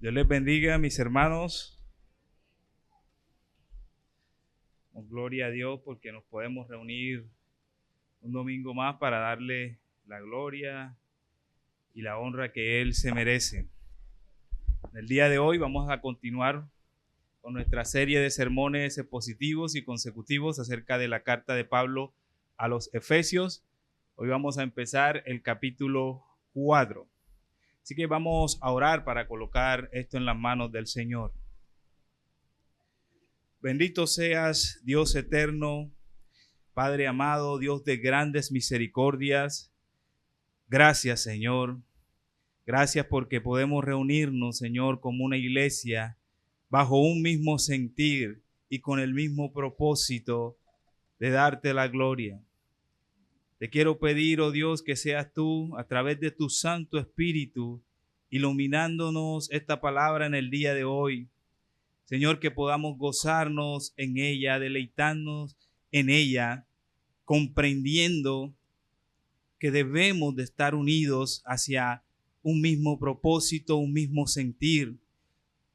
Dios les bendiga, mis hermanos. Gloria a Dios porque nos podemos reunir un domingo más para darle la gloria y la honra que Él se merece. En el día de hoy vamos a continuar con nuestra serie de sermones expositivos y consecutivos acerca de la carta de Pablo a los Efesios. Hoy vamos a empezar el capítulo 4. Así que vamos a orar para colocar esto en las manos del Señor. Bendito seas, Dios eterno, Padre amado, Dios de grandes misericordias. Gracias, Señor. Gracias porque podemos reunirnos, Señor, como una iglesia bajo un mismo sentir y con el mismo propósito de darte la gloria. Te quiero pedir, oh Dios, que seas tú, a través de tu Santo Espíritu, iluminándonos esta palabra en el día de hoy. Señor, que podamos gozarnos en ella, deleitarnos en ella, comprendiendo que debemos de estar unidos hacia un mismo propósito, un mismo sentir,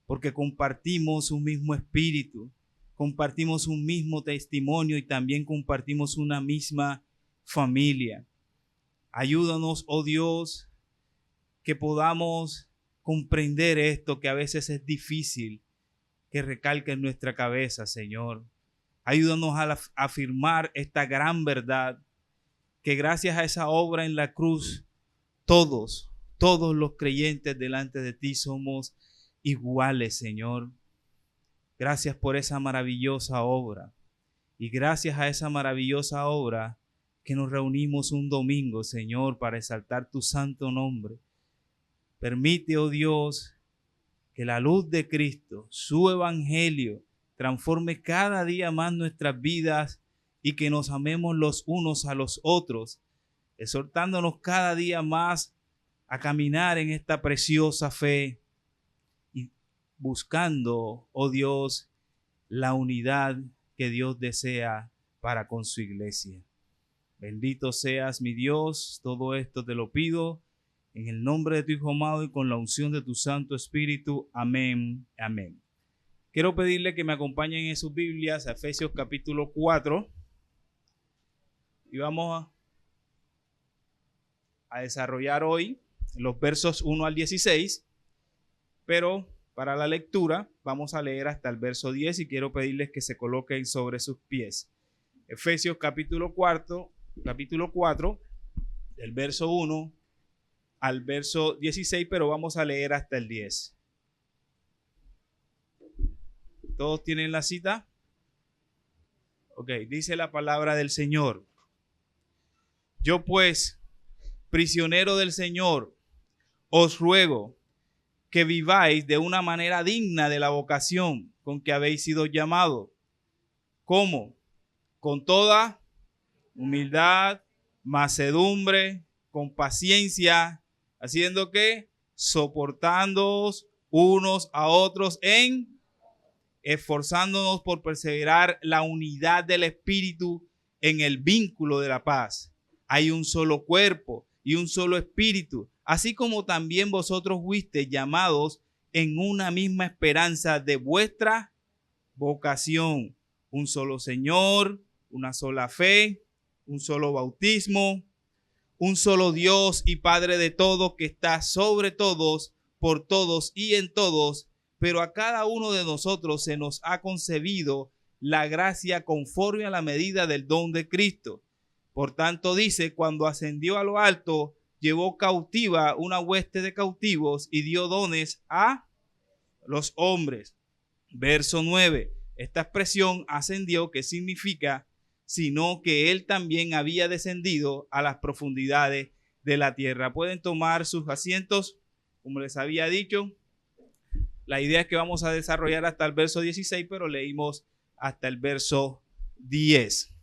porque compartimos un mismo espíritu, compartimos un mismo testimonio y también compartimos una misma familia. Ayúdanos, oh Dios, que podamos comprender esto que a veces es difícil que recalque en nuestra cabeza, Señor. Ayúdanos a afirmar esta gran verdad, que gracias a esa obra en la cruz, todos los creyentes delante de ti somos iguales, Señor. Gracias por esa maravillosa obra. Y gracias a esa maravillosa obra que nos reunimos un domingo, Señor, para exaltar tu santo nombre. Permite, oh Dios, que la luz de Cristo, su evangelio, transforme cada día más nuestras vidas y que nos amemos los unos a los otros, exhortándonos cada día más a caminar en esta preciosa fe y buscando, oh Dios, la unidad que Dios desea para con su iglesia. Bendito seas, mi Dios, todo esto te lo pido en el nombre de tu Hijo amado y con la unción de tu Santo Espíritu. Amén, amén. Quiero pedirle que me acompañen en sus Biblias a Efesios capítulo 4 y vamos a desarrollar hoy los versos 1 al 16, pero para la lectura vamos a leer hasta el verso 10 y quiero pedirles que se coloquen sobre sus pies. Efesios capítulo 4, del verso 1 al verso 16, pero vamos a leer hasta el 10. ¿Todos tienen la cita? Ok, dice la palabra del Señor. Yo pues, prisionero del Señor, os ruego que viváis de una manera digna de la vocación con que habéis sido llamados. ¿Cómo? Con toda humildad, mansedumbre, con paciencia, haciendo ¿qué? Soportándoos unos a otros esforzándonos por perseverar la unidad del Espíritu en el vínculo de la paz. Hay un solo cuerpo y un solo Espíritu, así como también vosotros fuisteis llamados en una misma esperanza de vuestra vocación. Un solo Señor, una sola fe, un solo bautismo, un solo Dios y Padre de todos, que está sobre todos, por todos y en todos, pero a cada uno de nosotros se nos ha concebido la gracia conforme a la medida del don de Cristo. Por tanto dice, cuando ascendió a lo alto, llevó cautiva una hueste de cautivos y dio dones a los hombres. Verso 9. Esta expresión ascendió, ¿qué significa? Sino que él también había descendido a las profundidades de la tierra. Pueden tomar sus asientos, como les había dicho. La idea es que vamos a desarrollar hasta el verso 16, pero leímos hasta el verso 10.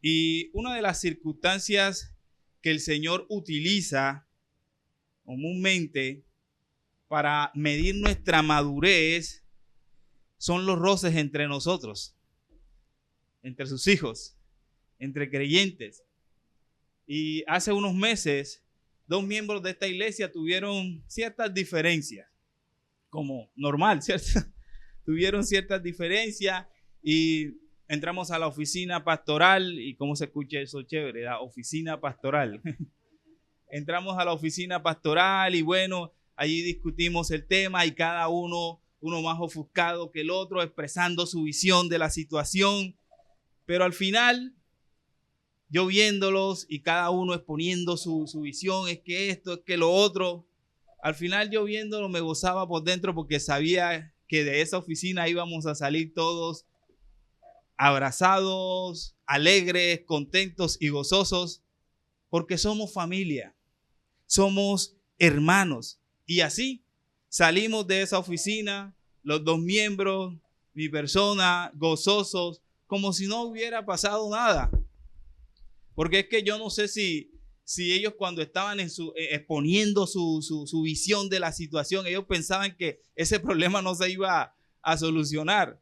Y una de las circunstancias que el Señor utiliza comúnmente para medir nuestra madurez son los roces entre nosotros, entre sus hijos, entre creyentes. Y hace unos meses, dos miembros de esta iglesia tuvieron ciertas diferencias. como normal, ¿cierto? Tuvieron ciertas diferencias y entramos a la oficina pastoral. ¿Y cómo se escucha eso? Chévere, la oficina pastoral. Entramos a la oficina pastoral y bueno, allí discutimos el tema y cada uno más ofuscado que el otro, expresando su visión de la situación. Pero al final, yo viéndolos y cada uno exponiendo su visión, es que esto, es que lo otro. Al final yo viéndolo me gozaba por dentro porque sabía que de esa oficina íbamos a salir todos abrazados, alegres, contentos y gozosos, porque somos familia, somos hermanos. Y así salimos de esa oficina, los dos miembros, mi persona, gozosos, como si no hubiera pasado nada. Porque es que yo no sé si ellos cuando estaban exponiendo su visión de la situación, ellos pensaban que ese problema no se iba a solucionar.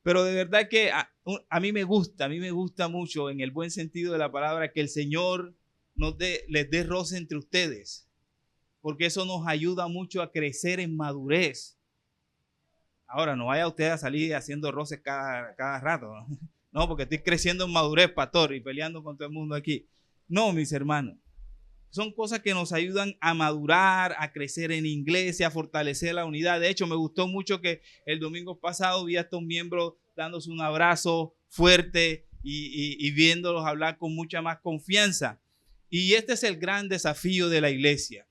Pero de verdad que a mí me gusta mucho, en el buen sentido de la palabra, que el Señor les dé roce entre ustedes, porque eso nos ayuda mucho a crecer en madurez. Ahora, no vaya usted a salir haciendo roces cada rato, ¿no? No, porque estoy creciendo en madurez, pastor, y peleando con todo el mundo aquí. No, mis hermanos. Son cosas que nos ayudan a madurar, a crecer en iglesia, a fortalecer la unidad. De hecho, me gustó mucho que el domingo pasado vi a estos miembros dándose un abrazo fuerte y viéndolos hablar con mucha más confianza. Y este es el gran desafío de la iglesia.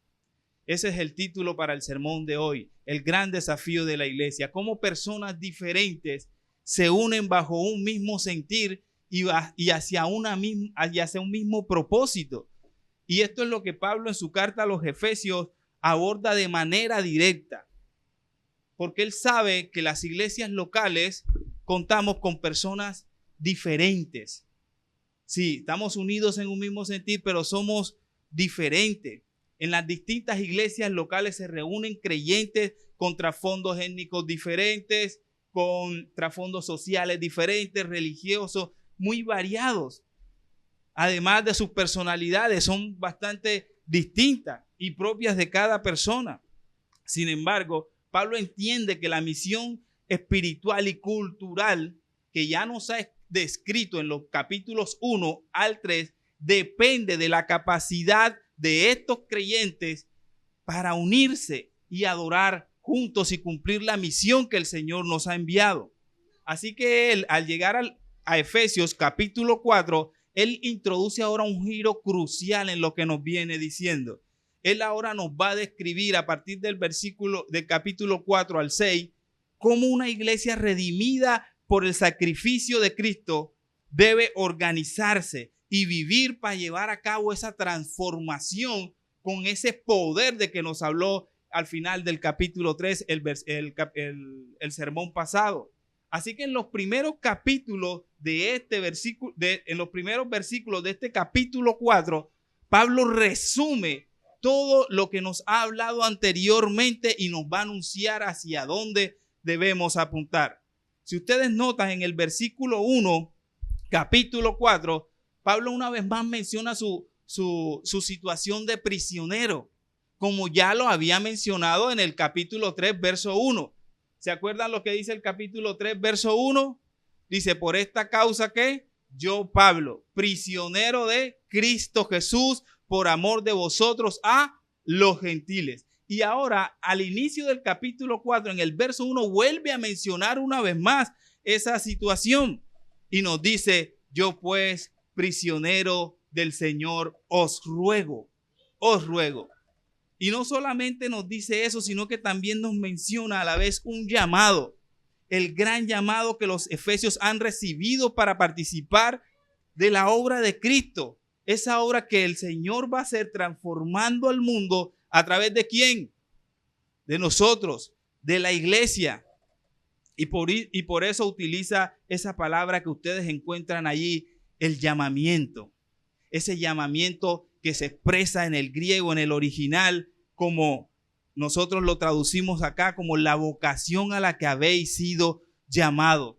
Ese es el título para el sermón de hoy. El gran desafío de la iglesia. Cómo personas diferentes se unen bajo un mismo sentir y hacia un mismo propósito. Y esto es lo que Pablo en su carta a los Efesios aborda de manera directa. Porque él sabe que las iglesias locales contamos con personas diferentes. Sí, estamos unidos en un mismo sentir, pero somos diferentes. En las distintas iglesias locales se reúnen creyentes con trasfondos étnicos diferentes, con trasfondos sociales diferentes, religiosos, muy variados. Además de sus personalidades, son bastante distintas y propias de cada persona. Sin embargo, Pablo entiende que la misión espiritual y cultural que ya nos ha descrito en los capítulos 1 al 3 depende de la capacidad de estos creyentes para unirse y adorar juntos y cumplir la misión que el Señor nos ha enviado. Así que él, al llegar a Efesios capítulo 4, él introduce ahora un giro crucial en lo que nos viene diciendo. Él ahora nos va a describir a partir del capítulo 4 al 6 cómo una iglesia redimida por el sacrificio de Cristo debe organizarse y vivir para llevar a cabo esa transformación con ese poder de que nos habló al final del capítulo 3, el sermón pasado. Así que en los primeros capítulos en los primeros versículos de este capítulo 4, Pablo resume todo lo que nos ha hablado anteriormente y nos va a anunciar hacia dónde debemos apuntar. Si ustedes notan en el versículo 1, capítulo 4, Pablo una vez más menciona su situación de prisionero, como ya lo había mencionado en el capítulo 3, verso 1. ¿Se acuerdan lo que dice el capítulo 3, verso 1? Dice, por esta causa que yo, Pablo, prisionero de Cristo Jesús, por amor de vosotros a los gentiles. Y ahora, al inicio del capítulo 4, en el verso 1, vuelve a mencionar una vez más esa situación. Y nos dice, yo pues, prisionero del Señor, os ruego. Y no solamente nos dice eso, sino que también nos menciona a la vez un llamado, el gran llamado que los efesios han recibido para participar de la obra de Cristo. Esa obra que el Señor va a hacer transformando al mundo a través de ¿quién? De nosotros, de la iglesia. Y por eso utiliza esa palabra que ustedes encuentran allí, el llamamiento. Ese llamamiento que se expresa en el griego, en el original, como nosotros lo traducimos acá, como la vocación a la que habéis sido llamados,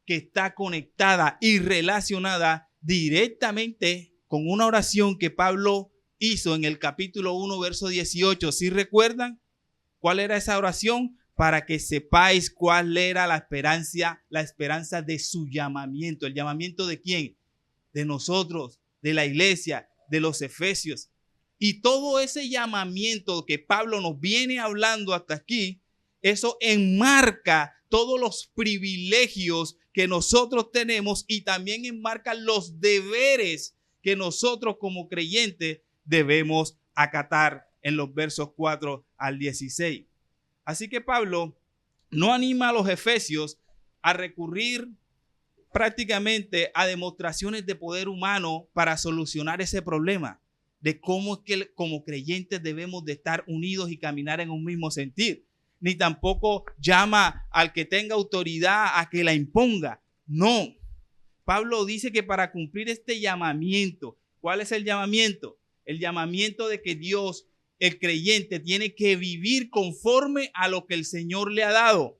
que está conectada y relacionada directamente con una oración que Pablo hizo en el capítulo 1, verso 18. ¿Sí recuerdan cuál era esa oración? para que sepáis cuál era la esperanza de su llamamiento. ¿El llamamiento de quién? De nosotros, de la iglesia, de los efesios. Y todo ese llamamiento que Pablo nos viene hablando hasta aquí, eso enmarca todos los privilegios que nosotros tenemos y también enmarca los deberes que nosotros como creyentes debemos acatar en los versos 4 al 16. Así que Pablo no anima a los efesios a recurrir prácticamente a demostraciones de poder humano para solucionar ese problema de cómo es que como creyentes debemos de estar unidos y caminar en un mismo sentir. Ni tampoco llama al que tenga autoridad a que la imponga. No. Pablo dice que para cumplir este llamamiento, ¿cuál es el llamamiento? El llamamiento de que Dios, el creyente, tiene que vivir conforme a lo que el Señor le ha dado.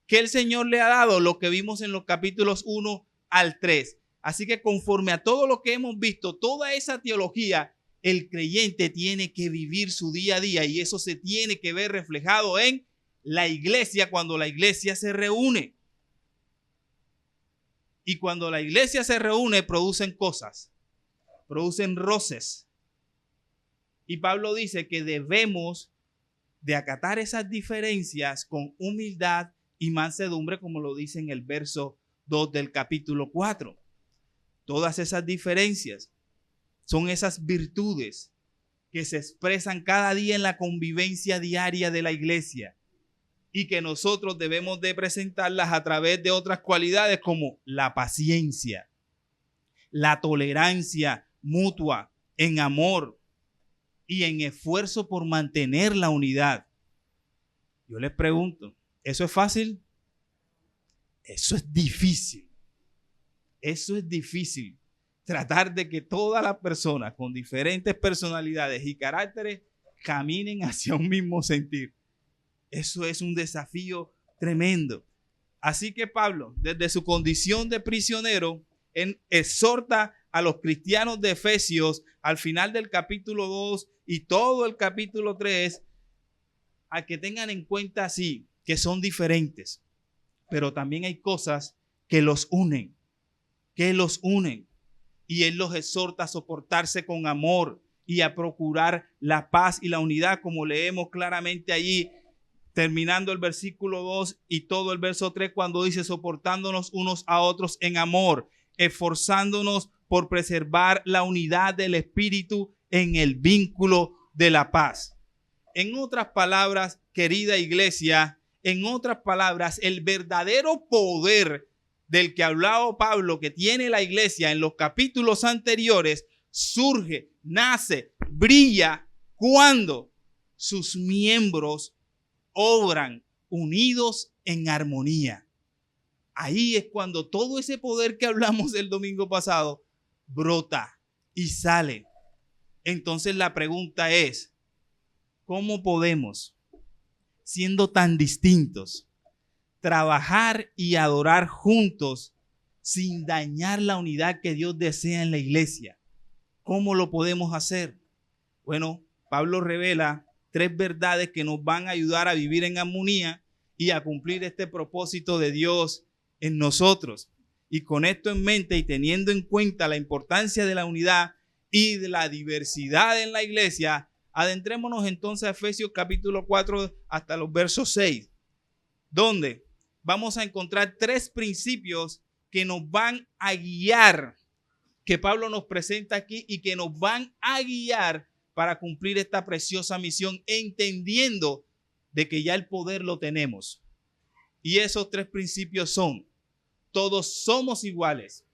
¿Qué el Señor le ha dado? Lo que vimos en los capítulos 1 al 3. Así que conforme a todo lo que hemos visto, toda esa teología, el creyente tiene que vivir su día a día y eso se tiene que ver reflejado en la iglesia cuando la iglesia se reúne. Y cuando la iglesia se reúne, producen cosas, producen roces. Y Pablo dice que debemos de acatar esas diferencias con humildad y mansedumbre, como lo dice en el verso 2 del capítulo 4. Todas esas diferencias son esas virtudes que se expresan cada día en la convivencia diaria de la iglesia y que nosotros debemos de presentarlas a través de otras cualidades como la paciencia, la tolerancia mutua en amor y en esfuerzo por mantener la unidad. Yo les pregunto, ¿eso es fácil? Eso es difícil. Eso es difícil. Tratar de que todas las personas con diferentes personalidades y caracteres caminen hacia un mismo sentir. Eso es un desafío tremendo. Así que Pablo, desde su condición de prisionero, exhorta a los cristianos de Efesios al final del capítulo 2 y todo el capítulo 3 a que tengan en cuenta así, que son diferentes, pero también hay cosas que los unen, y él los exhorta a soportarse con amor y a procurar la paz y la unidad, como leemos claramente allí, terminando el versículo 2 y todo el verso 3, cuando dice soportándonos unos a otros en amor, esforzándonos por preservar la unidad del espíritu en el vínculo de la paz. En otras palabras, querida iglesia, en otras palabras, el verdadero poder del que hablaba Pablo, que tiene la iglesia en los capítulos anteriores, surge, nace, brilla cuando sus miembros obran unidos en armonía. Ahí es cuando todo ese poder que hablamos el domingo pasado brota y sale. Entonces la pregunta es, ¿cómo podemos, siendo tan distintos, trabajar y adorar juntos sin dañar la unidad que Dios desea en la iglesia? ¿Cómo lo podemos hacer? Bueno, Pablo revela 3 verdades que nos van a ayudar a vivir en armonía y a cumplir este propósito de Dios en nosotros. Y con esto en mente y teniendo en cuenta la importancia de la unidad y de la diversidad en la iglesia, adentrémonos entonces a Efesios capítulo 4 hasta los versos 6, donde vamos a encontrar 3 principios que nos van a guiar, que Pablo nos presenta aquí y que nos van a guiar para cumplir esta preciosa misión, entendiendo de que ya el poder lo tenemos. Y esos 3 principios son: todos somos iguales,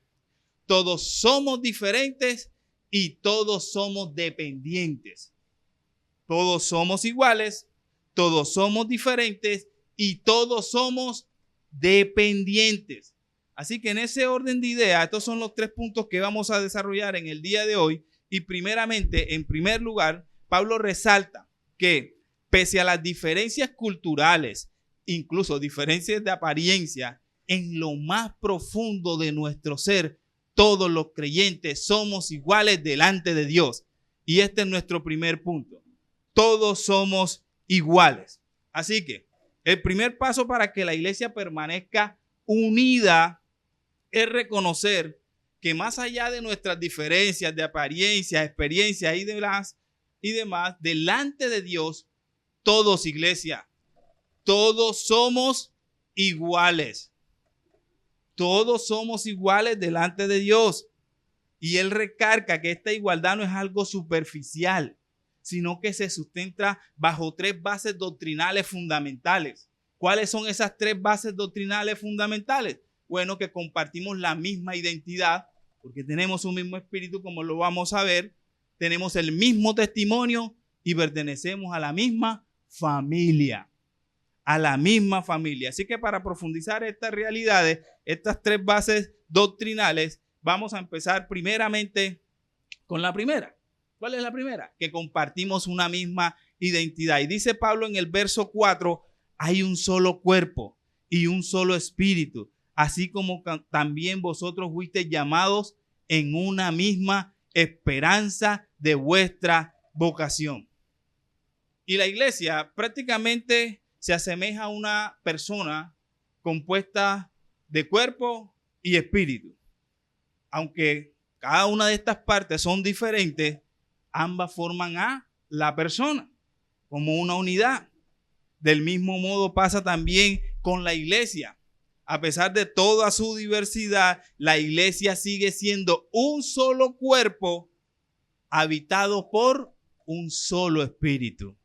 todos somos diferentes y todos somos dependientes. Todos somos iguales, todos somos diferentes y todos somos dependientes. Así que en ese orden de ideas, estos son los 3 puntos que vamos a desarrollar en el día de hoy. Y primeramente, en primer lugar, Pablo resalta que pese a las diferencias culturales, incluso diferencias de apariencia, en lo más profundo de nuestro ser, todos los creyentes somos iguales delante de Dios. Y este es nuestro primer punto. Todos somos iguales. Así que El primer paso para que la iglesia permanezca unida es reconocer que más allá de nuestras diferencias de apariencias, experiencias y demás, delante de Dios, todos, iglesia, todos somos iguales. Todos somos iguales delante de Dios. Y Él recarga que esta igualdad no es algo superficial, sino que se sustenta bajo 3 bases doctrinales fundamentales. ¿Cuáles son esas 3 bases doctrinales fundamentales? Bueno, que compartimos la misma identidad, porque tenemos un mismo espíritu, como lo vamos a ver, tenemos el mismo testimonio y pertenecemos a la misma familia. A la misma familia. Así que para profundizar estas realidades, estas 3 bases doctrinales, vamos a empezar primeramente con la primera. ¿Cuál es la primera? Que compartimos una misma identidad. Y dice Pablo en el verso 4, hay un solo cuerpo y un solo espíritu, así como también vosotros fuisteis llamados en una misma esperanza de vuestra vocación. Y la iglesia prácticamente se asemeja a una persona compuesta de cuerpo y espíritu. Aunque cada una de estas partes son diferentes, ambas forman a la persona como una unidad. Del mismo modo pasa también con la iglesia. A pesar de toda su diversidad, la iglesia sigue siendo un solo cuerpo habitado por un solo espíritu.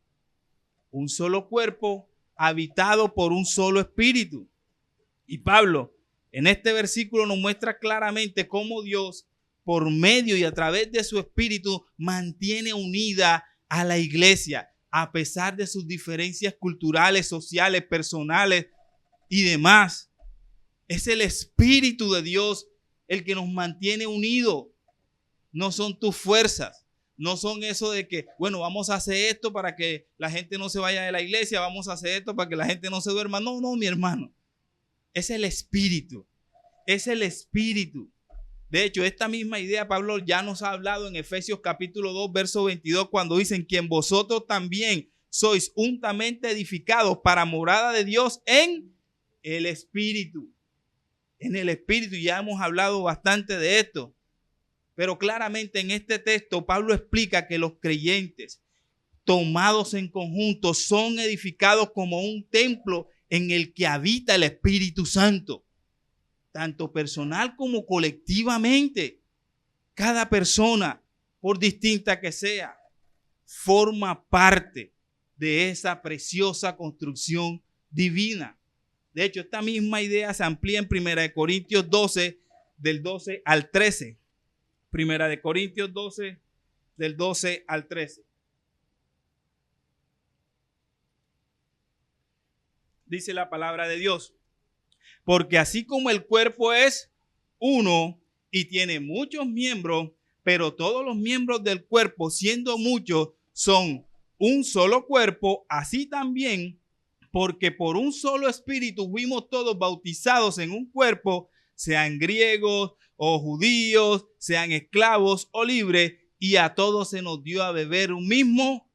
Un solo cuerpo habitado por un solo espíritu. Y Pablo en este versículo nos muestra claramente cómo Dios, por medio y a través de su espíritu, mantiene unida a la iglesia, a pesar de sus diferencias culturales, sociales, personales y demás. Es el espíritu de Dios el que nos mantiene unidos. No son tus fuerzas. No son eso de que, bueno, vamos a hacer esto para que la gente no se vaya de la iglesia, vamos a hacer esto para que la gente no se duerma. No, mi hermano. Es el espíritu. Es el espíritu. De hecho, esta misma idea Pablo ya nos ha hablado en Efesios capítulo 2, verso 22, cuando dicen que en vosotros también sois juntamente edificados para morada de Dios en el espíritu. En el espíritu, ya hemos hablado bastante de esto. Pero claramente en este texto Pablo explica que los creyentes tomados en conjunto son edificados como un templo en el que habita el Espíritu Santo, tanto personal como colectivamente. Cada persona, por distinta que sea, forma parte de esa preciosa construcción divina. De hecho, esta misma idea se amplía en 1 Corintios 12, del 12 al 13. 1 Corintios 12, del 12 al 13. Dice la palabra de Dios: porque así como el cuerpo es uno y tiene muchos miembros, pero todos los miembros del cuerpo, siendo muchos, son un solo cuerpo, así también, porque por un solo espíritu fuimos todos bautizados en un cuerpo, sean griegos o judíos, sean esclavos o libres, y a todos se nos dio a beber un mismo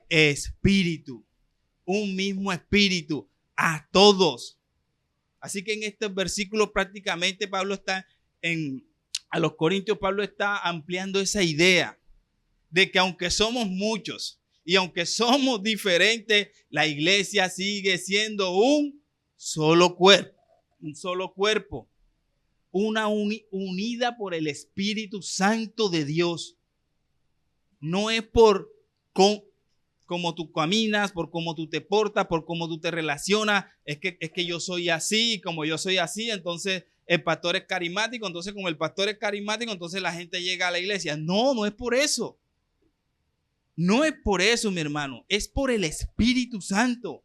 espíritu. Un mismo espíritu, a todos. Así que en este versículo prácticamente a los Corintios Pablo está ampliando esa idea de que aunque somos muchos y aunque somos diferentes, la iglesia sigue siendo un solo cuerpo, una unida por el Espíritu Santo de Dios. No es por cómo tú caminas, por cómo tú te portas, por cómo tú te relacionas. Es que yo soy así, y como yo soy así, entonces el pastor es carismático, entonces como el pastor es carismático, entonces la gente llega a la iglesia. No es por eso. No es por eso, mi hermano. Es por el Espíritu Santo.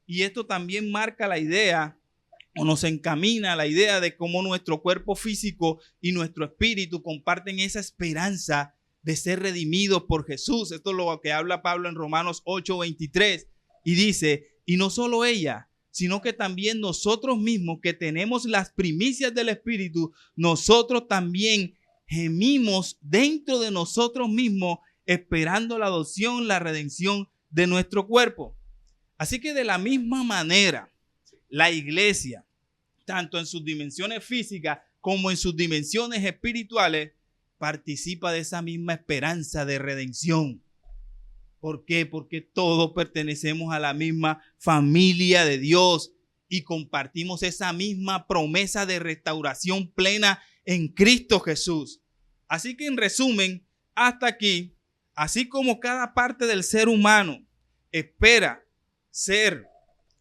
Y esto también marca la idea, o nos encamina a la idea de cómo nuestro cuerpo físico y nuestro espíritu comparten esa esperanza de ser redimidos por Jesús. Esto es lo que habla Pablo en Romanos 8:23 y dice: y no solo ella, sino que también nosotros mismos, que tenemos las primicias del Espíritu, nosotros también gemimos dentro de nosotros mismos, esperando la adopción, la redención de nuestro cuerpo. Así que de la misma manera, la iglesia, tanto en sus dimensiones físicas como en sus dimensiones espirituales, participa de esa misma esperanza de redención. ¿Por qué? Porque todos pertenecemos a la misma familia de Dios y compartimos esa misma promesa de restauración plena en Cristo Jesús. Así que en resumen, hasta aquí, así como cada parte del ser humano espera ser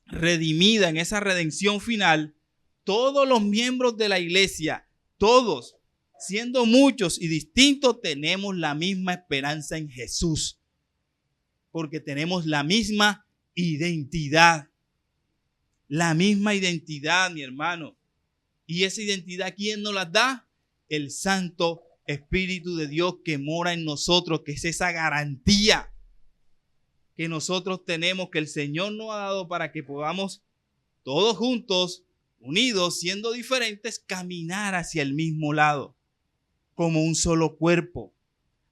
redimida en esa redención final, todos los miembros de la iglesia, todos, siendo muchos y distintos, tenemos la misma esperanza en Jesús. Porque tenemos la misma identidad. La misma identidad, mi hermano. Y esa identidad, ¿quién nos la da? El Santo Espíritu de Dios que mora en nosotros, que es esa garantía que nosotros tenemos, que el Señor nos ha dado para que podamos todos juntos, unidos, siendo diferentes, caminar hacia el mismo lado, como un solo cuerpo.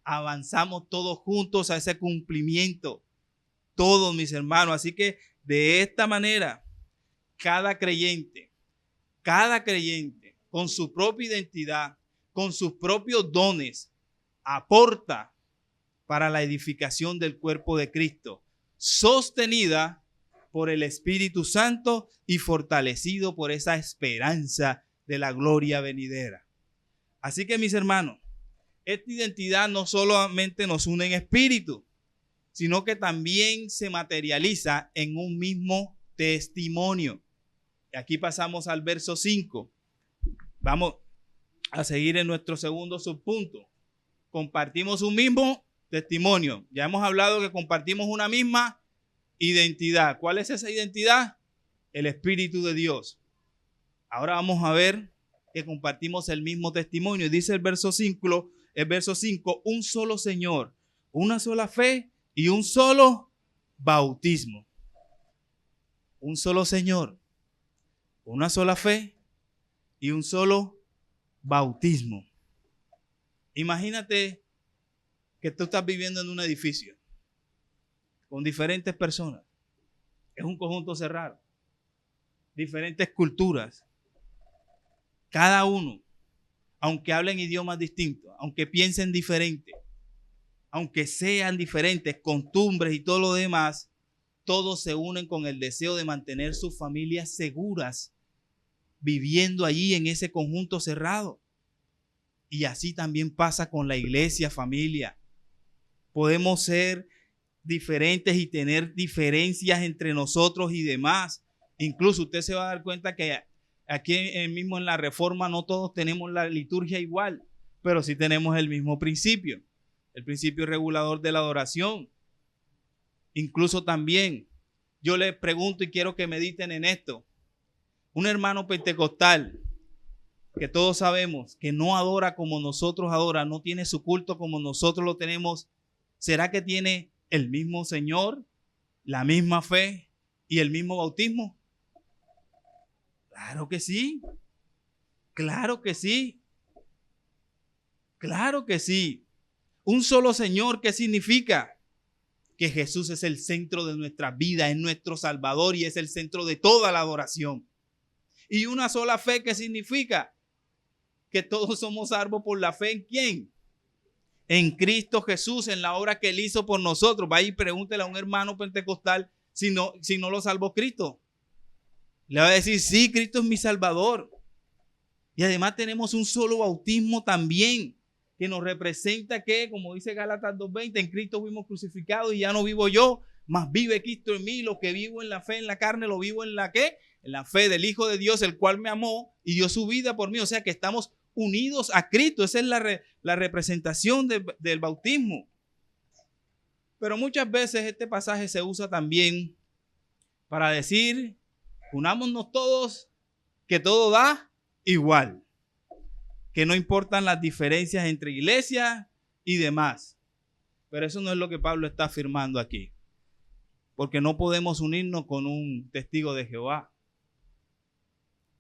Avanzamos todos juntos a ese cumplimiento, todos mis hermanos. Así que de esta manera, cada creyente, con su propia identidad, con sus propios dones, aporta para la edificación del cuerpo de Cristo, sostenida por el Espíritu Santo y fortalecido por esa esperanza de la gloria venidera. Así que mis hermanos, esta identidad no solamente nos une en espíritu, sino que también se materializa en un mismo testimonio. Y aquí pasamos al verso 5. Vamos a seguir en nuestro segundo subpunto. Compartimos un mismo testimonio. Ya hemos hablado que compartimos una misma identidad. ¿Cuál es esa identidad? El Espíritu de Dios. Ahora vamos a ver que compartimos el mismo testimonio. Dice el verso 5, un solo Señor, una sola fe y un solo bautismo. Un solo Señor, una sola fe y un solo bautismo. Imagínate que tú estás viviendo en un edificio con diferentes personas. Es un conjunto cerrado. Diferentes culturas. Cada uno, aunque hablen idiomas distintos, aunque piensen diferente, aunque sean diferentes costumbres y todo lo demás, todos se unen con el deseo de mantener sus familias seguras, viviendo allí en ese conjunto cerrado. Y así también pasa con la iglesia, familia. Podemos ser diferentes y tener diferencias entre nosotros y demás. Incluso usted se va a dar cuenta que aquí mismo en la Reforma no todos tenemos la liturgia igual, pero sí tenemos el mismo principio, el principio regulador de la adoración. Incluso también, yo les pregunto y quiero que mediten en esto. Un hermano pentecostal que todos sabemos que no adora como nosotros adoramos, no tiene su culto como nosotros lo tenemos, ¿será que tiene el mismo Señor, la misma fe y el mismo bautismo? Claro que sí. Claro que sí. Claro que sí. Un solo Señor, ¿qué significa? Que Jesús es el centro de nuestra vida, es nuestro Salvador y es el centro de toda la adoración. Y una sola fe, ¿qué significa? Que todos somos salvos por la fe ¿en quién? En Cristo Jesús, en la obra que Él hizo por nosotros. Vaya y pregúntele a un hermano pentecostal si no lo salvó Cristo. Le va a decir, sí, Cristo es mi Salvador. Y además tenemos un solo bautismo también, que nos representa que, como dice Gálatas 2:20, en Cristo fuimos crucificados y ya no vivo yo, mas vive Cristo en mí. Lo que vivo en la fe, en la carne, lo vivo en la ¿qué? En la fe del Hijo de Dios, el cual me amó y dio su vida por mí. O sea que estamos unidos a Cristo. Esa es la representación del bautismo. Pero muchas veces este pasaje se usa también para decir, unámonos todos, que todo da igual, que no importan las diferencias entre iglesias y demás. Pero eso no es lo que Pablo está afirmando aquí, porque no podemos unirnos con un testigo de Jehová.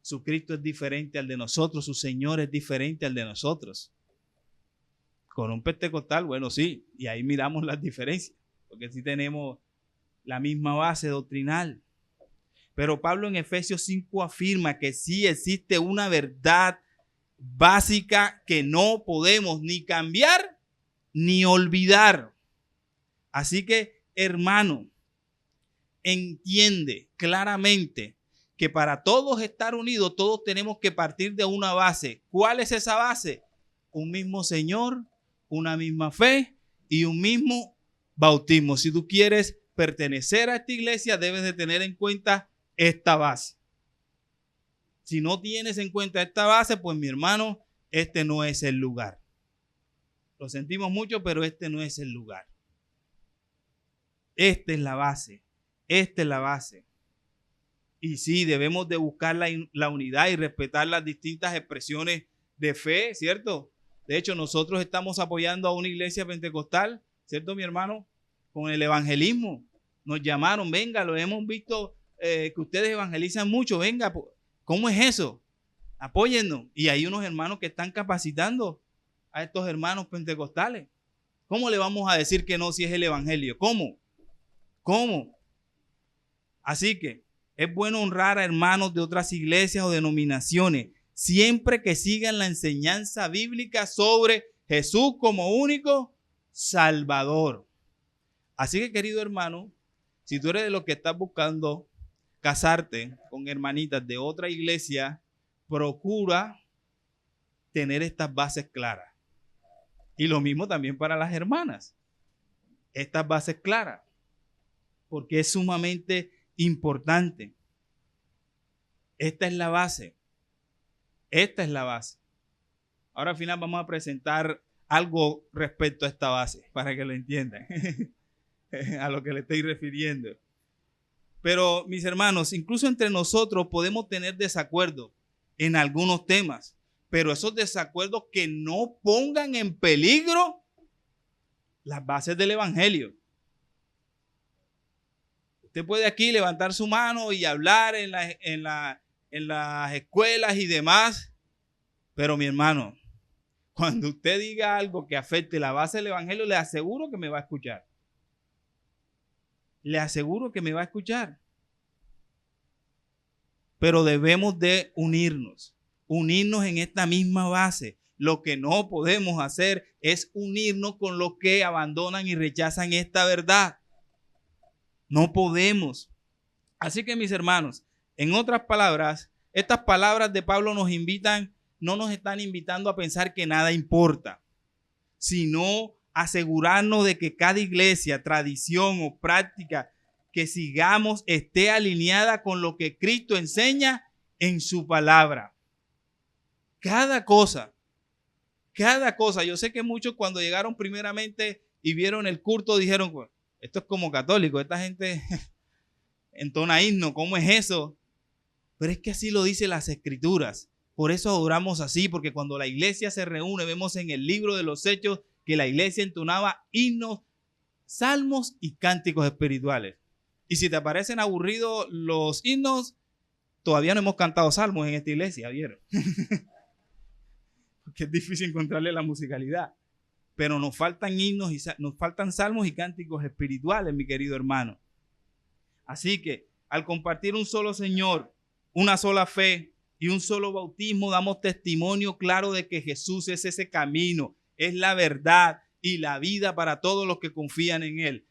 Su Cristo es diferente al de nosotros, su Señor es diferente al de nosotros. Con un pentecostal, bueno, sí, y ahí miramos las diferencias, porque sí tenemos la misma base doctrinal. Pero Pablo en Efesios 5 afirma que sí existe una verdad básica que no podemos ni cambiar ni olvidar. Así que, hermano, entiende claramente que para todos estar unidos, todos tenemos que partir de una base. ¿Cuál es esa base? Un mismo Señor, una misma fe y un mismo bautismo. Si tú quieres pertenecer a esta iglesia, debes de tener en cuenta esta base. Si no tienes en cuenta esta base, pues mi hermano, este no es el lugar. Lo sentimos mucho, pero este no es el lugar. Esta es la base. Esta es la base. Y sí, debemos de buscar la unidad y respetar las distintas expresiones de fe, ¿cierto? De hecho, nosotros estamos apoyando a una iglesia pentecostal, ¿cierto, mi hermano? Con el evangelismo. Nos llamaron, venga, lo hemos visto que ustedes evangelizan mucho, venga, ¿cómo es eso? Apóyennos. Y hay unos hermanos que están capacitando a estos hermanos pentecostales. ¿Cómo le vamos a decir que no si es el evangelio? ¿Cómo? Así que es bueno honrar a hermanos de otras iglesias o denominaciones, siempre que sigan la enseñanza bíblica sobre Jesús como único Salvador. Así que, querido hermano, si tú eres de los que estás buscando casarte con hermanitas de otra iglesia, procura tener estas bases claras. Y lo mismo también para las hermanas. Estas bases claras. Porque es sumamente importante. Esta es la base. Esta es la base. Ahora al final vamos a presentar algo respecto a esta base para que lo entiendan. A lo que le estoy refiriendo. Pero mis hermanos, incluso entre nosotros podemos tener desacuerdos en algunos temas, pero esos desacuerdos que no pongan en peligro las bases del evangelio. Usted puede aquí levantar su mano y hablar en las escuelas y demás, pero mi hermano, cuando usted diga algo que afecte la base del evangelio, le aseguro que me va a escuchar. Le aseguro que me va a escuchar. Pero debemos de unirnos en esta misma base. Lo que no podemos hacer es unirnos con los que abandonan y rechazan esta verdad. No podemos. Así que mis hermanos, en otras palabras, estas palabras de Pablo no nos están invitando a pensar que nada importa, sino asegurarnos de que cada iglesia, tradición o práctica que sigamos esté alineada con lo que Cristo enseña en su palabra. Cada cosa. Yo sé que muchos cuando llegaron primeramente y vieron el culto dijeron, pues, esto es como católico, esta gente entona himno, ¿cómo es eso? Pero es que así lo dicen las escrituras. Por eso adoramos así, porque cuando la iglesia se reúne, vemos en el libro de los Hechos que la iglesia entonaba himnos, salmos y cánticos espirituales. Y si te parecen aburridos los himnos, todavía no hemos cantado salmos en esta iglesia, ¿vieron? Porque es difícil encontrarle la musicalidad. Pero nos faltan himnos y nos faltan salmos y cánticos espirituales, mi querido hermano. Así que al compartir un solo Señor, una sola fe y un solo bautismo, damos testimonio claro de que Jesús es ese camino, es la verdad y la vida para todos los que confían en Él.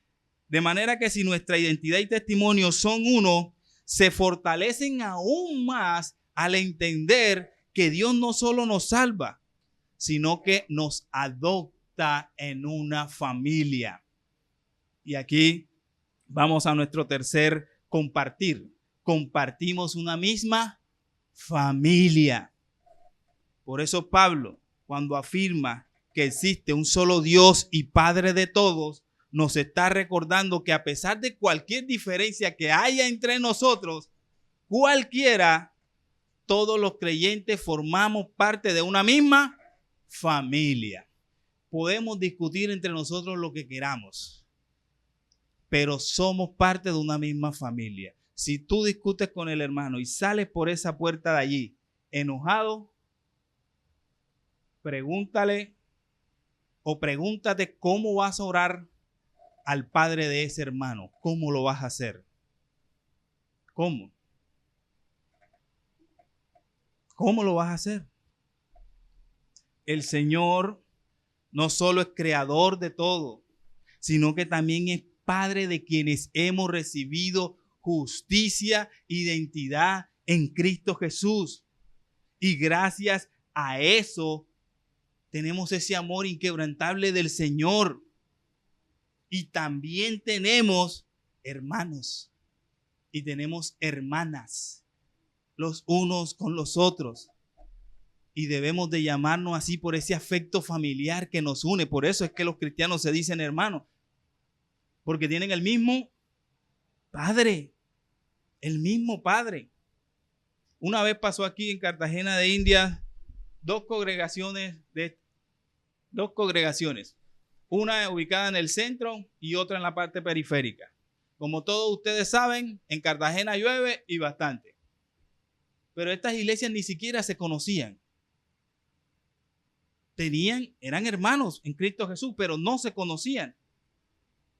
De manera que si nuestra identidad y testimonio son uno, se fortalecen aún más al entender que Dios no solo nos salva, sino que nos adopta en una familia. Y aquí vamos a nuestro tercer compartir. Compartimos una misma familia. Por eso Pablo, cuando afirma que existe un solo Dios y Padre de todos, nos está recordando que a pesar de cualquier diferencia que haya entre nosotros, cualquiera, todos los creyentes formamos parte de una misma familia. Podemos discutir entre nosotros lo que queramos, pero somos parte de una misma familia. Si tú discutes con el hermano y sales por esa puerta de allí enojado, pregúntale o pregúntate cómo vas a orar al padre de ese hermano, ¿cómo lo vas a hacer? ¿Cómo? ¿Cómo lo vas a hacer? El Señor no solo es creador de todo, sino que también es Padre de quienes hemos recibido justicia, identidad en Cristo Jesús. Y gracias a eso tenemos ese amor inquebrantable del Señor. Y también tenemos hermanos y tenemos hermanas, los unos con los otros. Y debemos de llamarnos así por ese afecto familiar que nos une. Por eso es que los cristianos se dicen hermanos, porque tienen el mismo Padre, el mismo Padre. Una vez pasó aquí en Cartagena de Indias dos congregaciones, una ubicada en el centro y otra en la parte periférica. Como todos ustedes saben, en Cartagena llueve y bastante. Pero estas iglesias ni siquiera se conocían. Eran hermanos en Cristo Jesús, pero no se conocían.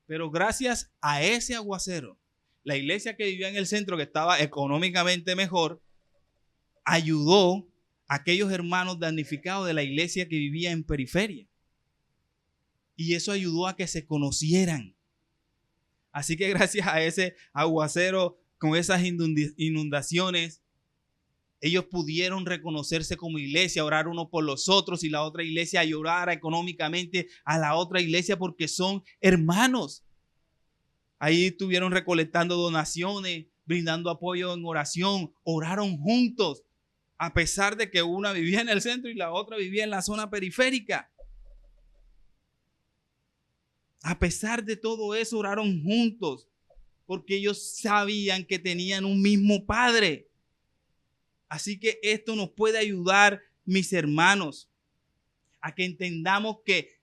Pero gracias a ese aguacero, la iglesia que vivía en el centro, que estaba económicamente mejor, ayudó a aquellos hermanos damnificados de la iglesia que vivía en periferia. Y eso ayudó a que se conocieran. Así que gracias a ese aguacero, con esas inundaciones, ellos pudieron reconocerse como iglesia, orar uno por los otros, y la otra iglesia ayudara económicamente a la otra iglesia porque son hermanos. Ahí estuvieron recolectando donaciones, brindando apoyo en oración, oraron juntos, a pesar de que una vivía en el centro y la otra vivía en la zona periférica. A pesar de todo eso, oraron juntos, porque ellos sabían que tenían un mismo Padre. Así que esto nos puede ayudar, mis hermanos, a que entendamos que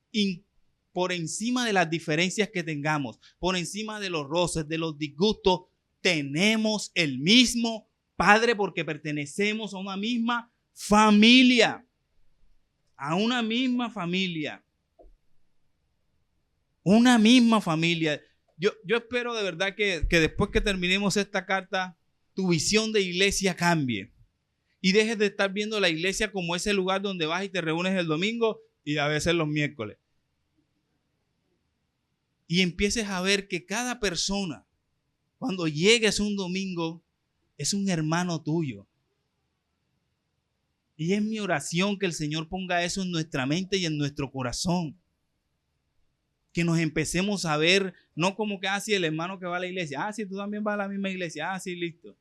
por encima de las diferencias que tengamos, por encima de los roces, de los disgustos, tenemos el mismo Padre porque pertenecemos a una misma familia. A una misma familia. Una misma familia. Yo espero de verdad que después que terminemos esta carta, tu visión de iglesia cambie. Y dejes de estar viendo la iglesia como ese lugar donde vas y te reúnes el domingo y a veces los miércoles. Y empieces a ver que cada persona, cuando llegues un domingo, es un hermano tuyo. Y es mi oración que el Señor ponga eso en nuestra mente y en nuestro corazón. Que nos empecemos a ver, no como que así el hermano que va a la iglesia, si tú también vas a la misma iglesia, sí, listo.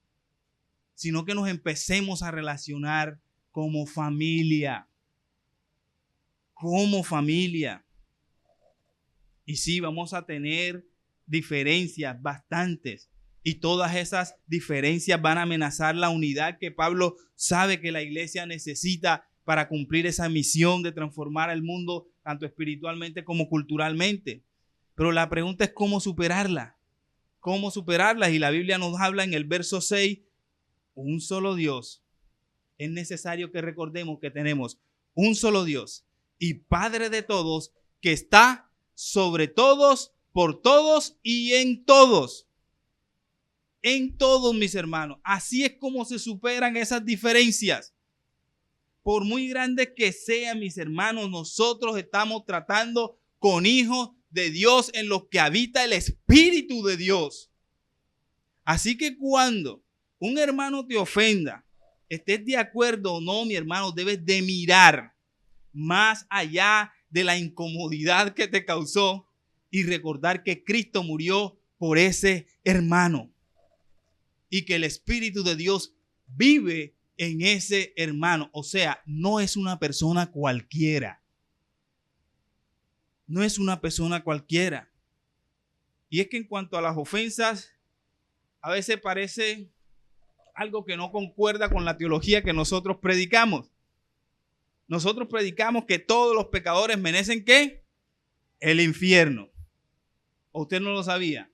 Sino que nos empecemos a relacionar como familia. Como familia. Y sí, vamos a tener diferencias bastantes. Y todas esas diferencias van a amenazar la unidad que Pablo sabe que la iglesia necesita para cumplir esa misión de transformar el mundo tanto espiritualmente como culturalmente. Pero la pregunta es cómo superarla. ¿Cómo superarla? Y la Biblia nos habla en el verso 6, un solo Dios. Es necesario que recordemos que tenemos un solo Dios y Padre de todos, que está sobre todos, por todos y en todos. En todos, mis hermanos. Así es como se superan esas diferencias. Por muy grandes que sean, mis hermanos, nosotros estamos tratando con hijos de Dios en los que habita el Espíritu de Dios. Así que cuando un hermano te ofenda, estés de acuerdo o no, mi hermano, debes de mirar más allá de la incomodidad que te causó y recordar que Cristo murió por ese hermano y que el Espíritu de Dios vive en ese hermano. O sea, no es una persona cualquiera. No es una persona cualquiera. Y es que en cuanto a las ofensas, a veces parece algo que no concuerda con la teología que nosotros predicamos. Nosotros predicamos que todos los pecadores merecen ¿qué? El infierno. ¿O usted no lo sabía?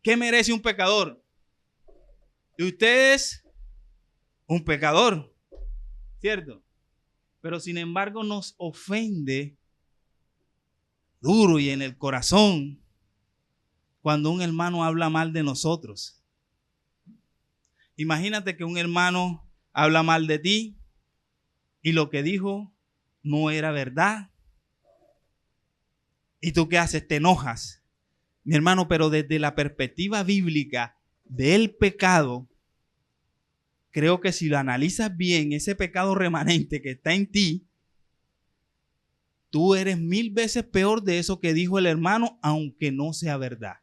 ¿Qué merece un pecador? Y usted es un pecador, ¿cierto? Pero sin embargo nos ofende duro y en el corazón cuando un hermano habla mal de nosotros. Imagínate que un hermano habla mal de ti y lo que dijo no era verdad. ¿Y tú qué haces? Te enojas. Mi hermano, pero desde la perspectiva bíblica del pecado, creo que si lo analizas bien, ese pecado remanente que está en ti, tú eres 1000 veces peor de eso que dijo el hermano, aunque no sea verdad.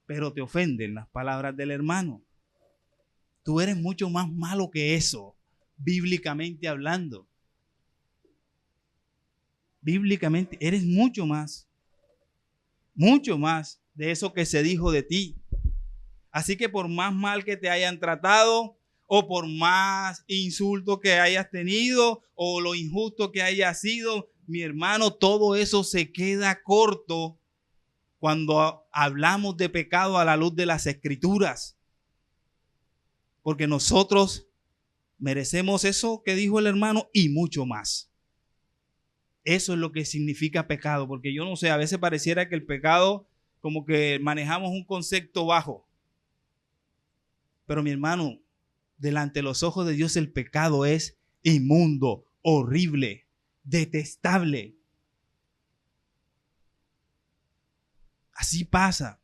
Pero te ofenden las palabras del hermano. Tú eres mucho más malo que eso, bíblicamente hablando. Bíblicamente eres mucho más de eso que se dijo de ti. Así que por más mal que te hayan tratado, o por más insulto que hayas tenido, o lo injusto que haya sido, mi hermano, todo eso se queda corto cuando hablamos de pecado a la luz de las Escrituras. Porque nosotros merecemos eso que dijo el hermano y mucho más. Eso es lo que significa pecado, porque yo no sé, a veces pareciera que el pecado como que manejamos un concepto bajo. Pero mi hermano, delante de los ojos de Dios el pecado es inmundo, horrible, detestable. Así pasa.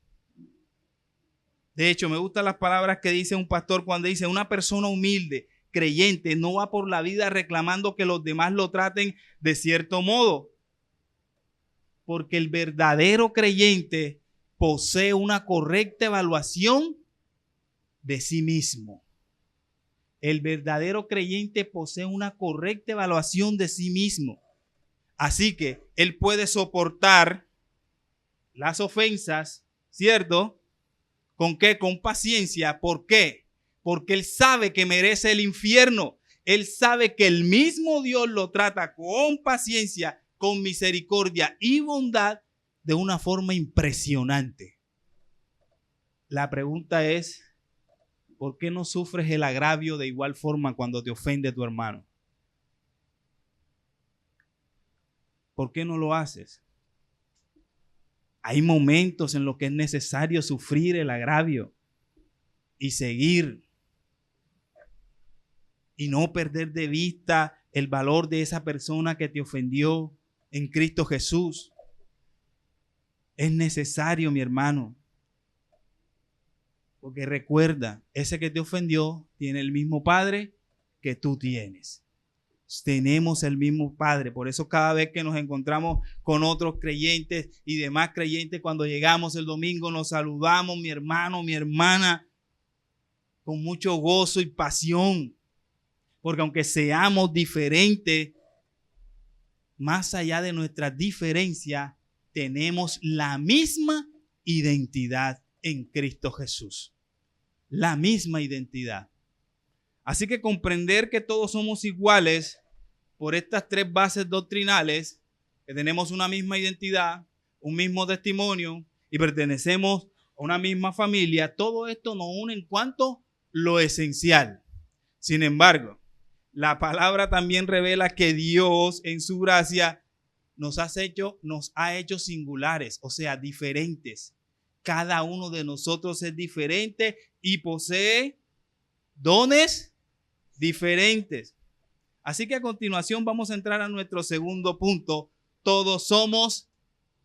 De hecho, me gustan las palabras que dice un pastor cuando dice: una persona humilde, creyente, no va por la vida reclamando que los demás lo traten de cierto modo. Porque el verdadero creyente posee una correcta evaluación de sí mismo. El verdadero creyente posee una correcta evaluación de sí mismo. Así que él puede soportar las ofensas, ¿cierto? ¿Con qué? Con paciencia. ¿Por qué? Porque él sabe que merece el infierno. Él sabe que el mismo Dios lo trata con paciencia, con misericordia y bondad de una forma impresionante. La pregunta es: ¿por qué no sufres el agravio de igual forma cuando te ofende tu hermano? ¿Por qué no lo haces? Hay momentos en los que es necesario sufrir el agravio y seguir y no perder de vista el valor de esa persona que te ofendió en Cristo Jesús. Es necesario, mi hermano. Porque recuerda, ese que te ofendió tiene el mismo Padre que tú tienes. Tenemos el mismo Padre. Por eso cada vez que nos encontramos con otros creyentes y demás creyentes, cuando llegamos el domingo nos saludamos, mi hermano, mi hermana, con mucho gozo y pasión. Porque aunque seamos diferentes, más allá de nuestras diferencias, tenemos la misma identidad en Cristo Jesús. La misma identidad. Así que comprender que todos somos iguales por estas 3 bases doctrinales, que tenemos una misma identidad, un mismo testimonio y pertenecemos a una misma familia, todo esto nos une en cuanto a lo esencial. Sin embargo, la palabra también revela que Dios en su gracia nos ha hecho singulares, o sea, diferentes. Cada uno de nosotros es diferente y posee dones diferentes. Así que a continuación vamos a entrar a nuestro segundo punto. Todos somos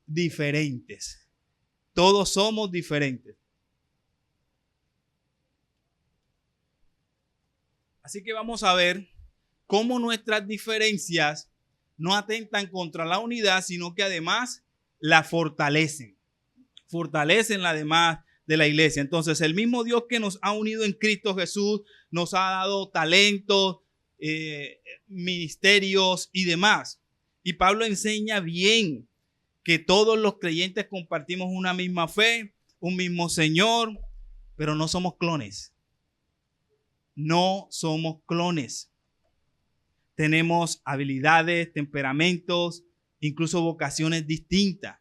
diferentes. Todos somos diferentes. Así que vamos a ver cómo nuestras diferencias no atentan contra la unidad, sino que además la fortalecen. Fortalecen la demás de la iglesia. Entonces, el mismo Dios que nos ha unido en Cristo Jesús nos ha dado talentos, ministerios y demás. Y Pablo enseña bien que todos los creyentes compartimos una misma fe, un mismo Señor, pero no somos clones. No somos clones. Tenemos habilidades, temperamentos, incluso vocaciones distintas.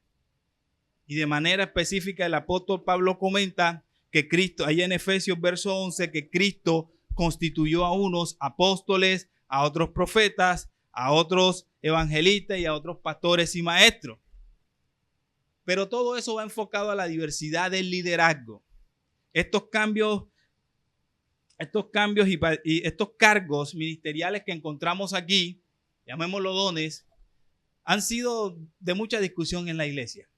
Y de manera específica el apóstol Pablo comenta que Cristo, allá en Efesios verso 11, que Cristo constituyó a unos apóstoles, a otros profetas, a otros evangelistas y a otros pastores y maestros. Pero todo eso va enfocado a la diversidad del liderazgo. Estos cambios y estos cargos ministeriales que encontramos aquí, llamémoslo dones, han sido de mucha discusión en la iglesia.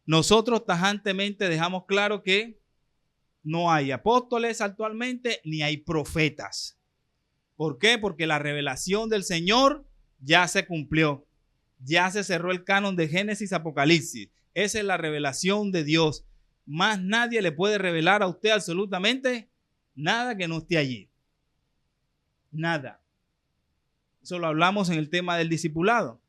Nosotros tajantemente dejamos claro que no hay apóstoles actualmente ni hay profetas. ¿Por qué? Porque la revelación del Señor ya se cumplió. Ya se cerró el canon de Génesis, Apocalipsis. Esa es la revelación de Dios. Más nadie le puede revelar a usted absolutamente nada que no esté allí. Nada. Eso lo hablamos en el tema del discipulado.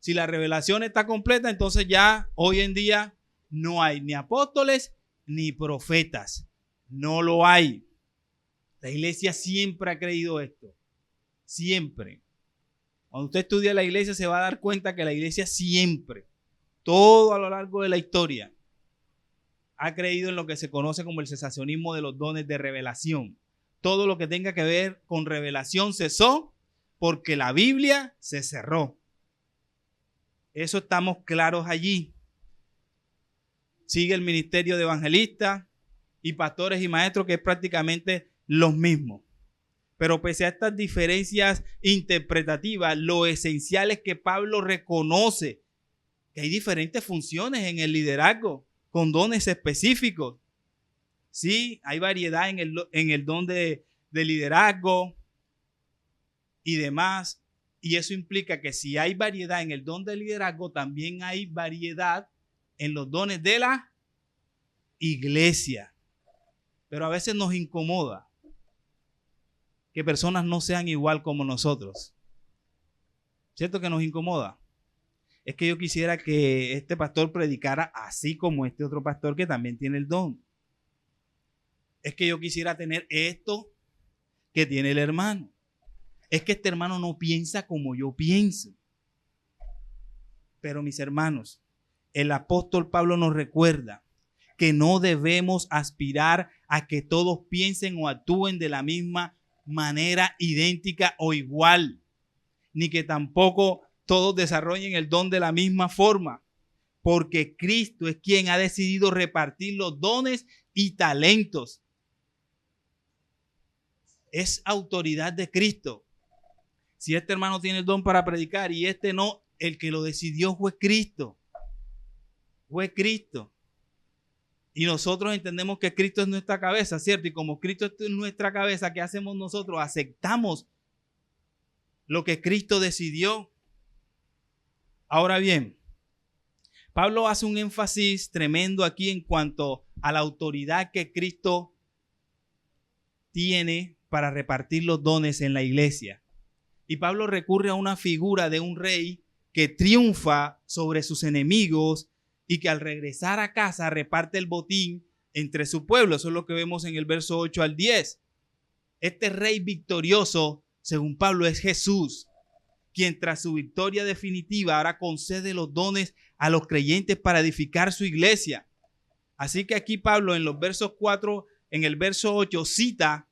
Si la revelación está completa, entonces ya hoy en día no hay ni apóstoles ni profetas. No lo hay. La iglesia siempre ha creído esto. Siempre. Cuando usted estudia la iglesia se va a dar cuenta que la iglesia siempre, todo a lo largo de la historia, ha creído en lo que se conoce como el cesacionismo de los dones de revelación. Todo lo que tenga que ver con revelación cesó porque la Biblia se cerró. Eso estamos claros allí. Sigue el ministerio de evangelistas y pastores y maestros, que es prácticamente los mismos. Pero pese a estas diferencias interpretativas, lo esencial es que Pablo reconoce que hay diferentes funciones en el liderazgo con dones específicos. Sí, hay variedad en el don de liderazgo y demás. Y eso implica que si hay variedad en el don de liderazgo, también hay variedad en los dones de la iglesia. Pero a veces nos incomoda que personas no sean igual como nosotros. ¿Cierto que nos incomoda? Es que yo quisiera que este pastor predicara así como este otro pastor que también tiene el don. Es que yo quisiera tener esto que tiene el hermano. Es que este hermano no piensa como yo pienso. Pero mis hermanos, el apóstol Pablo nos recuerda que no debemos aspirar a que todos piensen o actúen de la misma manera, idéntica o igual, ni que tampoco todos desarrollen el don de la misma forma, porque Cristo es quien ha decidido repartir los dones y talentos. Es autoridad de Cristo. Si este hermano tiene el don para predicar y este no, el que lo decidió fue Cristo. Fue Cristo. Y nosotros entendemos que Cristo es nuestra cabeza, ¿cierto? Y como Cristo es nuestra cabeza, ¿qué hacemos nosotros? Aceptamos lo que Cristo decidió. Ahora bien, Pablo hace un énfasis tremendo aquí en cuanto a la autoridad que Cristo tiene para repartir los dones en la iglesia. Y Pablo recurre a una figura de un rey que triunfa sobre sus enemigos y que al regresar a casa reparte el botín entre su pueblo. Eso es lo que vemos en el verso 8 al 10. Este rey victorioso, según Pablo, es Jesús, quien tras su victoria definitiva ahora concede los dones a los creyentes para edificar su iglesia. Así que aquí Pablo en los versos 4, en el verso 8, cita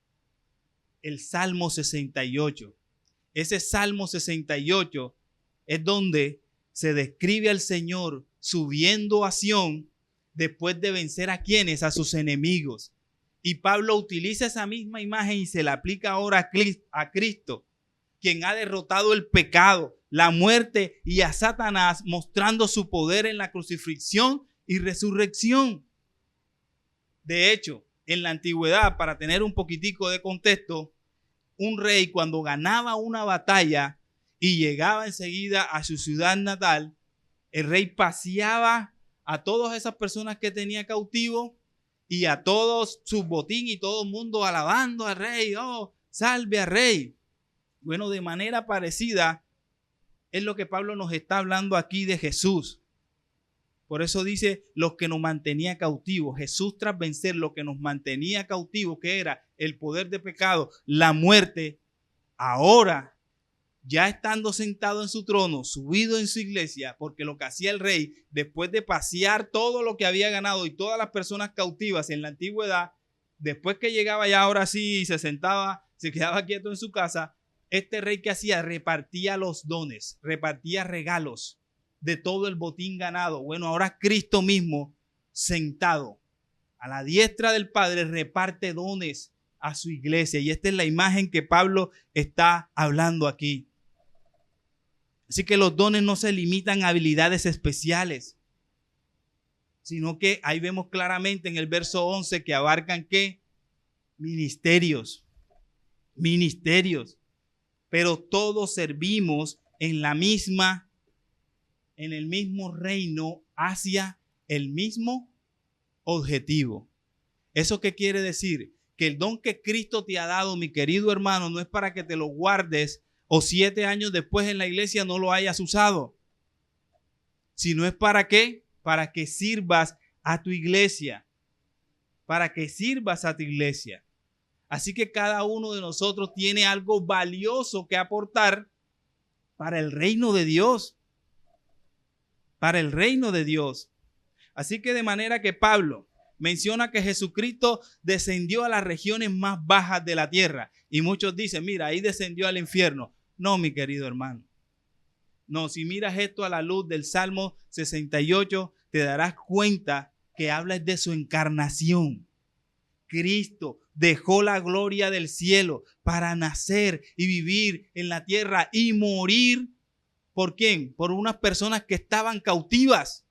el Salmo 68. Ese Salmo 68 es donde se describe al Señor subiendo a Sión después de vencer a quienes, a sus enemigos. Y Pablo utiliza esa misma imagen y se la aplica ahora a Cristo, quien ha derrotado el pecado, la muerte y a Satanás, mostrando su poder en la crucifixión y resurrección. De hecho, en la antigüedad, para tener un poquitico de contexto, un rey cuando ganaba una batalla y llegaba enseguida a su ciudad natal, el rey paseaba a todas esas personas que tenía cautivo y a todos sus botín y todo el mundo alabando al rey. ¡Oh, salve al rey! Bueno, de manera parecida es lo que Pablo nos está hablando aquí de Jesús. Por eso dice los que nos mantenía cautivos. Jesús, tras vencer lo que nos mantenía cautivos, que era el poder de pecado, la muerte, ahora ya estando sentado en su trono, subido en su iglesia, porque lo que hacía el rey, después de pasear todo lo que había ganado y todas las personas cautivas en la antigüedad, después que llegaba ya ahora sí y se sentaba, se quedaba quieto en su casa, este rey que hacía, repartía los dones, repartía regalos de todo el botín ganado. Bueno, ahora Cristo mismo, sentado a la diestra del Padre, reparte dones a su iglesia. Y esta es la imagen que Pablo está hablando aquí. Así que los dones no se limitan a habilidades especiales, sino que ahí vemos claramente en el verso 11 que abarcan ¿qué? Ministerios. Pero todos servimos en el mismo reino hacia el mismo objetivo. ¿Eso qué quiere decir? Que el don que Cristo te ha dado, mi querido hermano, no es para que te lo guardes o 7 años después en la iglesia no lo hayas usado, sino es para ¿qué? Para que sirvas a tu iglesia, Así que cada uno de nosotros tiene algo valioso que aportar para el reino de Dios. Así que de manera que Pablo menciona que Jesucristo descendió a las regiones más bajas de la tierra. Y muchos dicen, mira, ahí descendió al infierno. No, mi querido hermano. No, si miras esto a la luz del Salmo 68, te darás cuenta que habla de su encarnación. Cristo dejó la gloria del cielo para nacer y vivir en la tierra y morir. ¿Por quién? Por unas personas que estaban cautivas.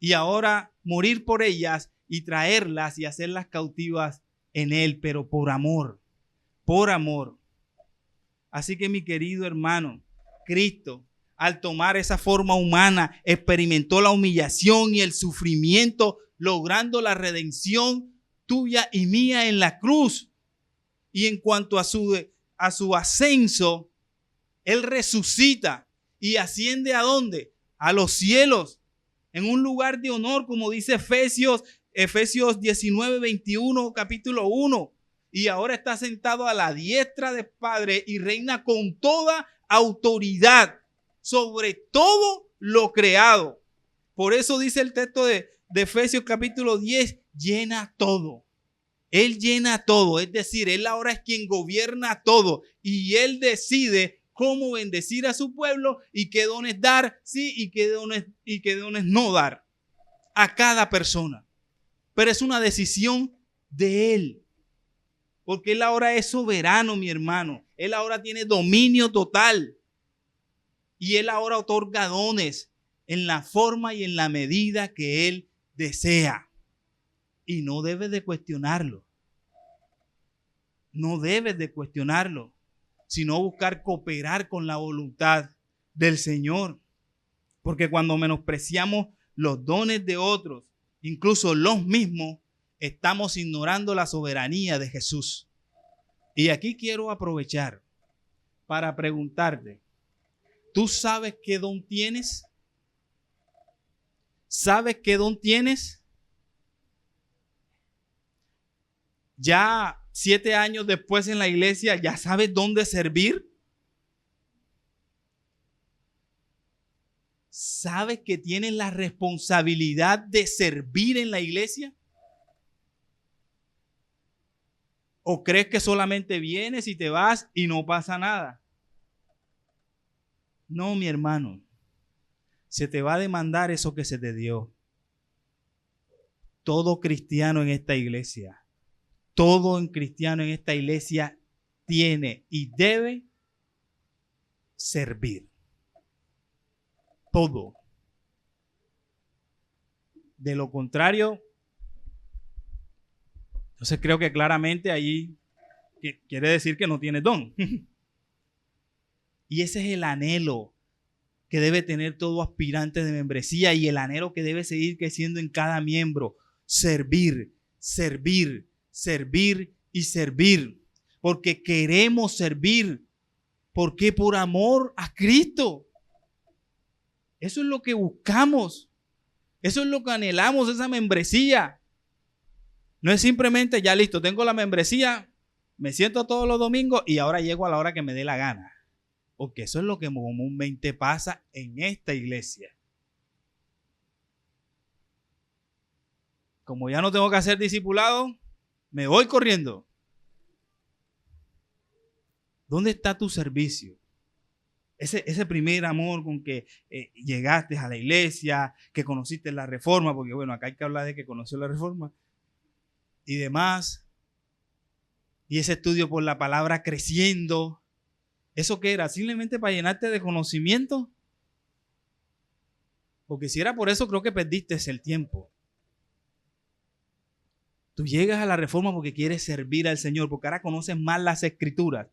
Y ahora morir por ellas y traerlas y hacerlas cautivas en Él, pero por amor. Así que mi querido hermano, Cristo, al tomar esa forma humana, experimentó la humillación y el sufrimiento, logrando la redención tuya y mía en la cruz. Y en cuanto a su ascenso, Él resucita y asciende ¿a dónde? A los cielos, en un lugar de honor, como dice Efesios 19, 21, capítulo 1. Y ahora está sentado a la diestra del Padre y reina con toda autoridad sobre todo lo creado. Por eso dice el texto de Efesios capítulo 10, llena todo. Él llena todo, es decir, Él ahora es quien gobierna todo y Él decide cómo bendecir a su pueblo y qué dones dar, sí, y qué dones no dar a cada persona. Pero es una decisión de Él, porque Él ahora es soberano, mi hermano. Él ahora tiene dominio total y Él ahora otorga dones en la forma y en la medida que Él desea. Y no debes de cuestionarlo. No debes de cuestionarlo, sino buscar cooperar con la voluntad del Señor. Porque cuando menospreciamos los dones de otros, incluso los mismos, estamos ignorando la soberanía de Jesús. Y aquí quiero aprovechar para preguntarte, ¿tú sabes qué don tienes? ¿Sabes qué don tienes? Ya 7 años después en la iglesia, ¿ya sabes dónde servir? ¿Sabes que tienes la responsabilidad de servir en la iglesia? ¿O crees que solamente vienes y te vas y no pasa nada? No, mi hermano. Se te va a demandar eso que se te dio. Todo cristiano en esta iglesia, tiene y debe servir. Todo. De lo contrario, entonces creo que claramente allí quiere decir que no tiene don. Y ese es el anhelo que debe tener todo aspirante de membresía y el anhelo que debe seguir creciendo en cada miembro. Servir, servir, servir y servir. Porque queremos servir. ¿Por qué? Por amor a Cristo. Eso es lo que buscamos. Eso es lo que anhelamos, esa membresía. No es simplemente ya listo, tengo la membresía, me siento todos los domingos y ahora llego a la hora que me dé la gana. Porque eso es lo que comúnmente pasa en esta iglesia. Como ya no tengo que hacer discipulado, me voy corriendo. ¿Dónde está tu servicio? Ese primer amor con que llegaste a la iglesia, que conociste la reforma, porque bueno, acá hay que hablar de que conoció la reforma y demás. Y ese estudio por la palabra creciendo. ¿Eso qué era? ¿Simplemente para llenarte de conocimiento? Porque si era por eso, creo que perdiste el tiempo. Tú llegas a la reforma porque quieres servir al Señor, porque ahora conoces más las Escrituras.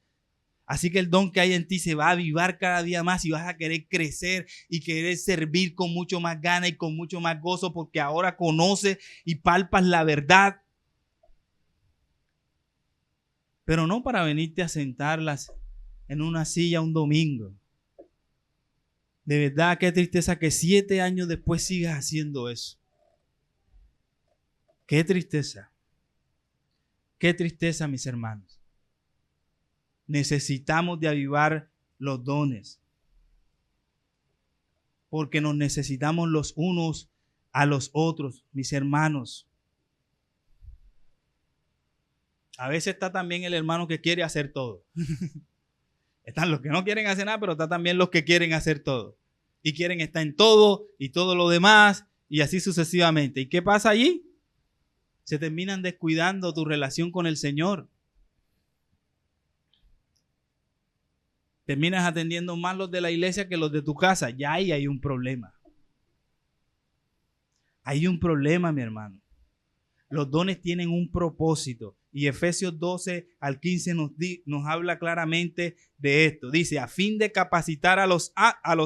Así que el don que hay en ti se va a avivar cada día más y vas a querer crecer y querer servir con mucho más ganas y con mucho más gozo, porque ahora conoces y palpas la verdad. Pero no para venirte a sentarlas en una silla un domingo. De verdad, qué tristeza que 7 años después sigas haciendo eso. Qué tristeza. Qué tristeza, mis hermanos. Necesitamos de avivar los dones. Porque nos necesitamos los unos a los otros, mis hermanos. A veces está también el hermano que quiere hacer todo. Están los que no quieren hacer nada, pero está también los que quieren hacer todo. Y quieren estar en todo y todo lo demás y así sucesivamente. ¿Y qué pasa allí? Se terminan descuidando tu relación con el Señor. Terminas atendiendo más los de la iglesia que los de tu casa. Ya ahí hay un problema. Hay un problema, mi hermano. Los dones tienen un propósito. Y Efesios 12 al 15 nos habla claramente de esto. Dice, a fin de capacitar a los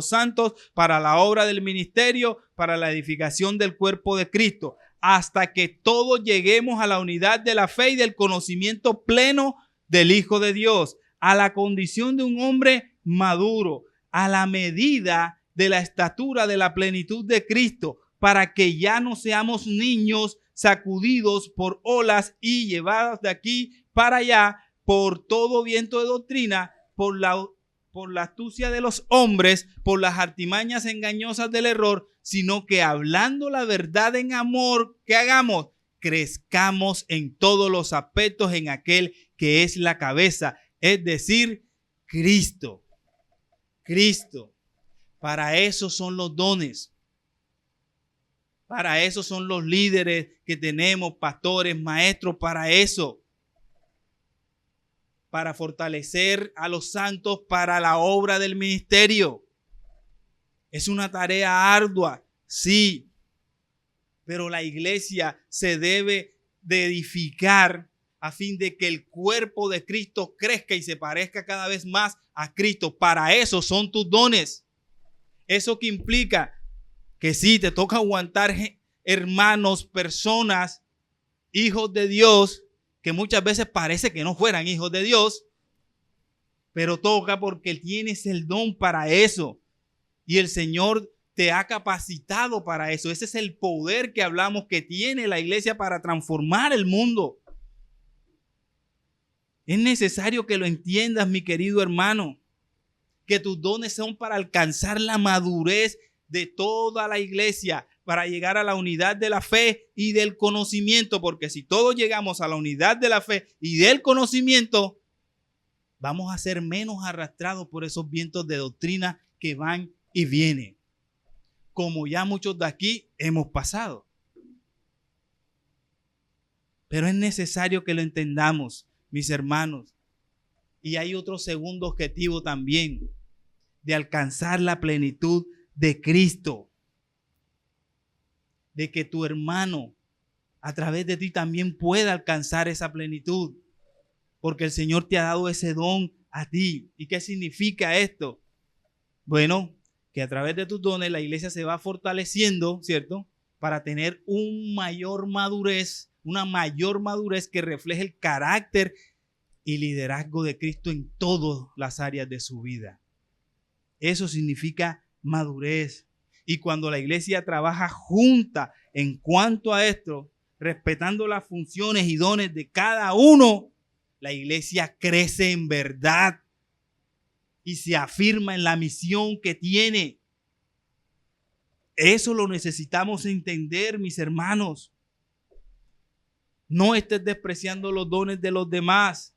santos para la obra del ministerio, para la edificación del cuerpo de Cristo, hasta que todos lleguemos a la unidad de la fe y del conocimiento pleno del Hijo de Dios, a la condición de un hombre maduro, a la medida de la estatura de la plenitud de Cristo, para que ya no seamos niños sacudidos por olas y llevados de aquí para allá por todo viento de doctrina, por la astucia de los hombres, por las artimañas engañosas del error, sino que hablando la verdad en amor, ¿qué hagamos? Crezcamos en todos los aspectos en aquel que es la cabeza, es decir, Cristo. Cristo. Para eso son los dones. Para eso son los líderes que tenemos, pastores, maestros, para eso. Para fortalecer a los santos para la obra del ministerio. Es una tarea ardua, sí, pero la iglesia se debe de edificar a fin de que el cuerpo de Cristo crezca y se parezca cada vez más a Cristo. Para eso son tus dones. Eso que implica que sí, te toca aguantar hermanos, personas, hijos de Dios, que muchas veces parece que no fueran hijos de Dios, pero toca porque tienes el don para eso. Y el Señor te ha capacitado para eso. Ese es el poder que hablamos que tiene la iglesia para transformar el mundo. Es necesario que lo entiendas, mi querido hermano, que tus dones son para alcanzar la madurez de toda la iglesia, para llegar a la unidad de la fe y del conocimiento, porque si todos llegamos a la unidad de la fe y del conocimiento, vamos a ser menos arrastrados por esos vientos de doctrina que van y vienen, como ya muchos de aquí hemos pasado. Pero es necesario que lo entendamos, mis hermanos. Y hay otro segundo objetivo también, de alcanzar la plenitud de Cristo. De que tu hermano a través de ti también pueda alcanzar esa plenitud. Porque el Señor te ha dado ese don a ti. ¿Y qué significa esto? Bueno, que a través de tus dones la iglesia se va fortaleciendo, ¿cierto? Para tener una mayor madurez que refleje el carácter y liderazgo de Cristo en todas las áreas de su vida. Eso significa madurez. Y cuando la iglesia trabaja junta en cuanto a esto, respetando las funciones y dones de cada uno, la iglesia crece en verdad y se afirma en la misión que tiene. Eso lo necesitamos entender, mis hermanos. No estés despreciando los dones de los demás.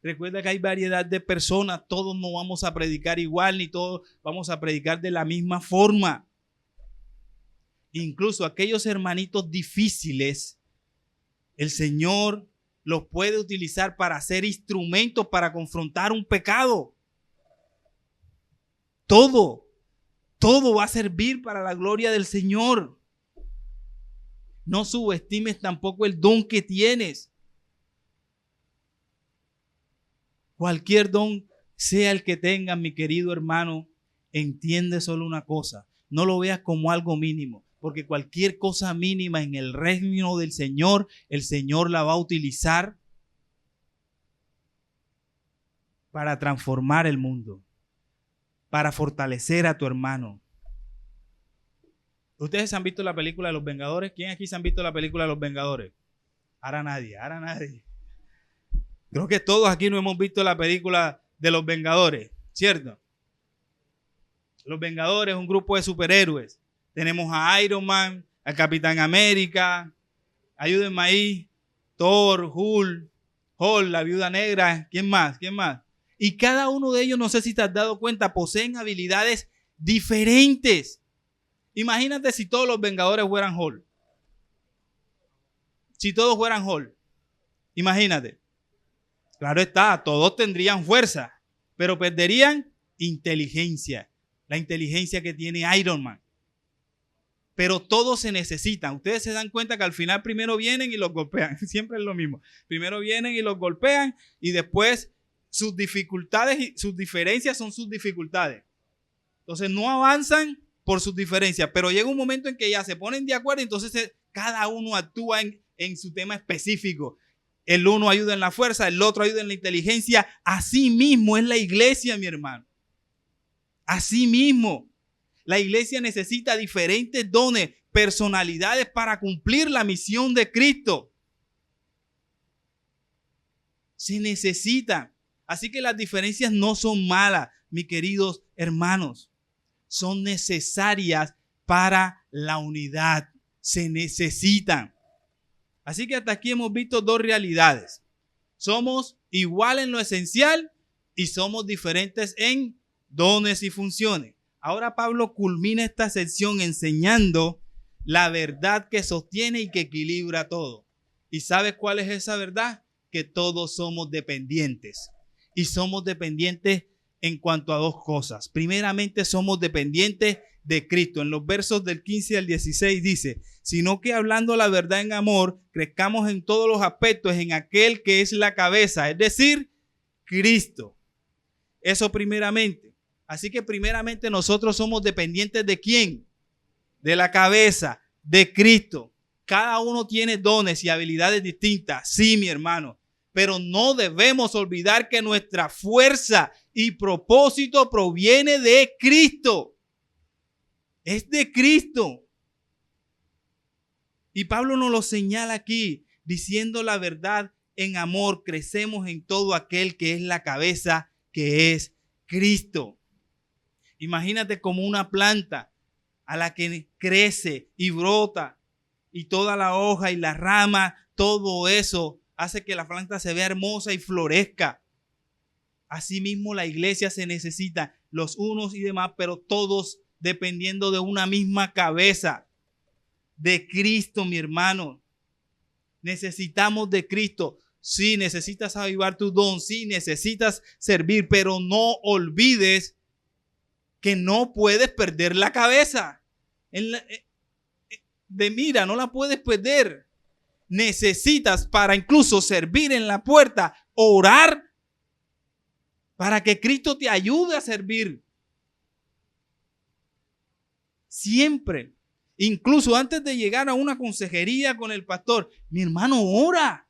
Recuerda que hay variedad de personas, todos no vamos a predicar igual, ni todos vamos a predicar de la misma forma. Incluso aquellos hermanitos difíciles, el Señor los puede utilizar para ser instrumentos para confrontar un pecado. Todo va a servir para la gloria del Señor. No subestimes tampoco el don que tienes. Cualquier don, sea el que tengas, mi querido hermano, entiende solo una cosa. No lo veas como algo mínimo, porque cualquier cosa mínima en el reino del Señor, el Señor la va a utilizar para transformar el mundo, para fortalecer a tu hermano. ¿Ustedes han visto la película de Los Vengadores? ¿Quién aquí se han visto la película de Los Vengadores? Ahora nadie. Creo que todos aquí no hemos visto la película de Los Vengadores, ¿cierto? Los Vengadores es un grupo de superhéroes. Tenemos a Iron Man, a Capitán América, ayúdenme ahí, Thor, Hulk, la Viuda Negra, ¿quién más? Y cada uno de ellos, no sé si te has dado cuenta, poseen habilidades diferentes. Imagínate si todos los Vengadores fueran Hulk. Si todos fueran Hulk, imagínate. Claro está, todos tendrían fuerza, pero perderían inteligencia. La inteligencia que tiene Iron Man. Pero todos se necesitan. Ustedes se dan cuenta que al final primero vienen y los golpean. Siempre es lo mismo. Primero vienen y los golpean y después sus dificultades y sus diferencias son sus dificultades. Entonces no avanzan por sus diferencias, pero llega un momento en que ya se ponen de acuerdo, entonces cada uno actúa en su tema específico. El uno ayuda en la fuerza, el otro ayuda en la inteligencia. Así mismo es la iglesia, mi hermano. Así mismo. La iglesia necesita diferentes dones, personalidades para cumplir la misión de Cristo. Se necesita. Así que las diferencias no son malas, mis queridos hermanos. Son necesarias para la unidad. Se necesitan. Así que hasta aquí hemos visto dos realidades. Somos igual en lo esencial y somos diferentes en dones y funciones. Ahora Pablo culmina esta sección enseñando la verdad que sostiene y que equilibra todo. ¿Y sabes cuál es esa verdad? Que todos somos dependientes. Y somos dependientes en cuanto a dos cosas. Primeramente, somos dependientes de Cristo. En los versos del 15 al 16 dice: sino que hablando la verdad en amor, crezcamos en todos los aspectos en aquel que es la cabeza, es decir, Cristo. Eso primeramente. Así que primeramente nosotros somos dependientes ¿de quién? De la cabeza, de Cristo. Cada uno tiene dones y habilidades distintas. Sí, mi hermano. Pero no debemos olvidar que nuestra fuerza y propósito proviene de Cristo. Es de Cristo. Y Pablo nos lo señala aquí, diciendo la verdad en amor, crecemos en todo aquel que es la cabeza, que es Cristo. Imagínate como una planta a la que crece y brota y toda la hoja y la rama, todo eso hace que la planta se vea hermosa y florezca. Asimismo, la iglesia se necesita, los unos y demás, pero todos dependiendo de una misma cabeza, de Cristo, mi hermano. Necesitamos de Cristo. Sí, necesitas avivar tu don, sí, necesitas servir, pero no olvides que no puedes perder la cabeza. Mira, no la puedes perder. Necesitas, para incluso servir en la puerta, orar para que Cristo te ayude a servir. Siempre, incluso antes de llegar a una consejería con el pastor, mi hermano, ora.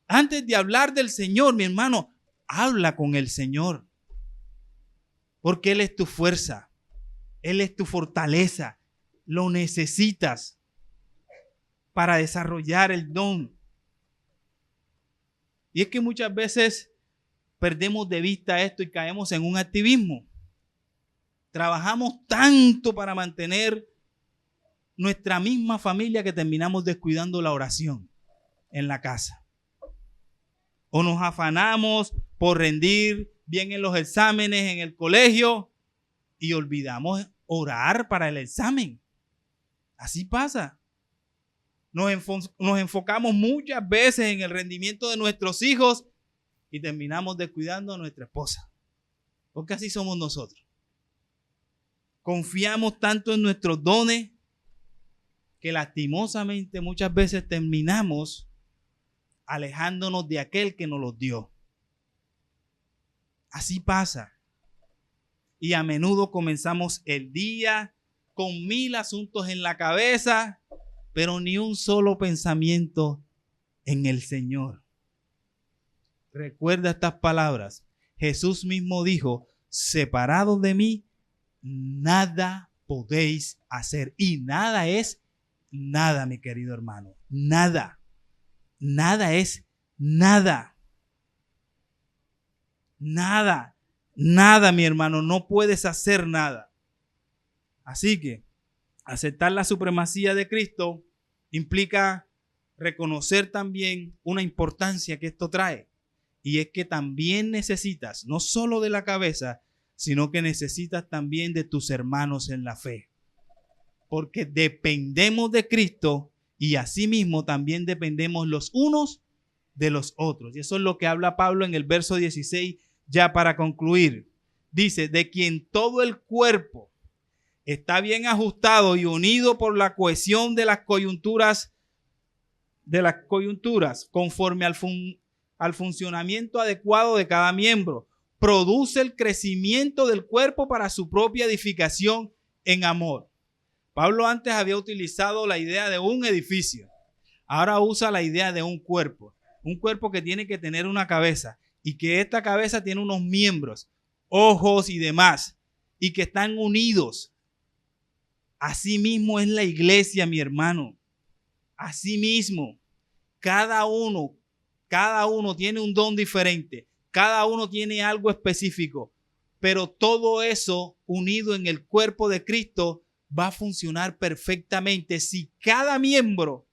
Antes de hablar del Señor, mi hermano, habla con el Señor. Porque Él es tu fuerza. Él es tu fortaleza. Lo necesitas para desarrollar el don. Y es que muchas veces perdemos de vista esto y caemos en un activismo. Trabajamos tanto para mantener nuestra misma familia que terminamos descuidando la oración en la casa. O nos afanamos por rendir bien en los exámenes en el colegio y olvidamos orar para el examen. Así pasa. Nos enfocamos muchas veces en el rendimiento de nuestros hijos y terminamos descuidando a nuestra esposa. Porque así somos nosotros. Confiamos tanto en nuestros dones que lastimosamente muchas veces terminamos alejándonos de aquel que nos los dio. Así pasa. Y a menudo comenzamos el día con 1000 asuntos en la cabeza, pero ni un solo pensamiento en el Señor. Recuerda estas palabras. Jesús mismo dijo, separados de mí, nada podéis hacer. Y nada es nada, mi querido hermano. Nada. Nada es nada. Nada. Nada, mi hermano. No puedes hacer nada. Así que aceptar la supremacía de Cristo implica reconocer también una importancia que esto trae. Y es que también necesitas, no solo de la cabeza, sino que necesitas también de tus hermanos en la fe. Porque dependemos de Cristo y asimismo también dependemos los unos de los otros. Y eso es lo que habla Pablo en el verso 16, ya para concluir. Dice, de quien todo el cuerpo está bien ajustado y unido por la cohesión de las coyunturas, conforme al funcionamiento adecuado de cada miembro, produce el crecimiento del cuerpo para su propia edificación en amor. Pablo antes había utilizado la idea de un edificio. Ahora usa la idea de un cuerpo que tiene que tener una cabeza y que esta cabeza tiene unos miembros, ojos y demás, y que están unidos. Así mismo es la iglesia, mi hermano. Así mismo, cada uno tiene un don diferente. Cada uno tiene algo específico, pero todo eso unido en el cuerpo de Cristo va a funcionar perfectamente si cada miembro,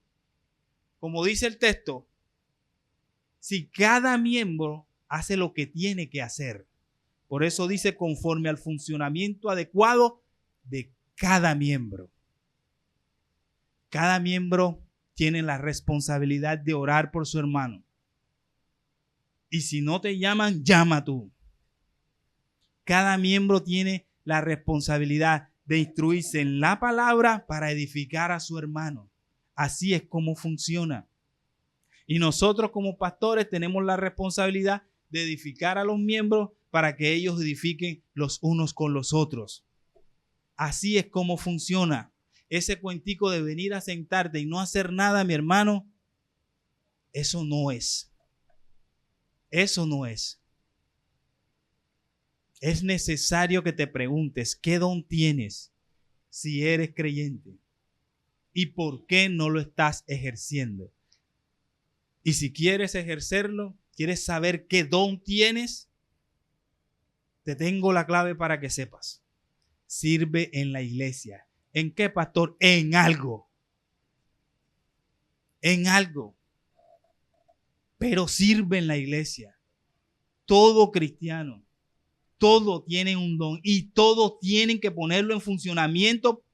como dice el texto, si cada miembro hace lo que tiene que hacer. Por eso dice conforme al funcionamiento adecuado de cada miembro. Cada miembro tiene la responsabilidad de orar por su hermano. Y si no te llaman, llama tú. Cada miembro tiene la responsabilidad de instruirse en la palabra para edificar a su hermano. Así es como funciona. Y nosotros como pastores tenemos la responsabilidad de edificar a los miembros para que ellos edifiquen los unos con los otros. Así es como funciona. Ese cuentico de venir a sentarte y no hacer nada, mi hermano, eso no es. Eso no es. Es necesario que te preguntes qué don tienes si eres creyente y por qué no lo estás ejerciendo. Y si quieres ejercerlo, quieres saber qué don tienes, te tengo la clave para que sepas. Sirve en la iglesia. ¿En qué, pastor? En algo. En algo. Pero sirve en la iglesia. Todo cristiano, todo tiene un don y todos tienen que ponerlo en funcionamiento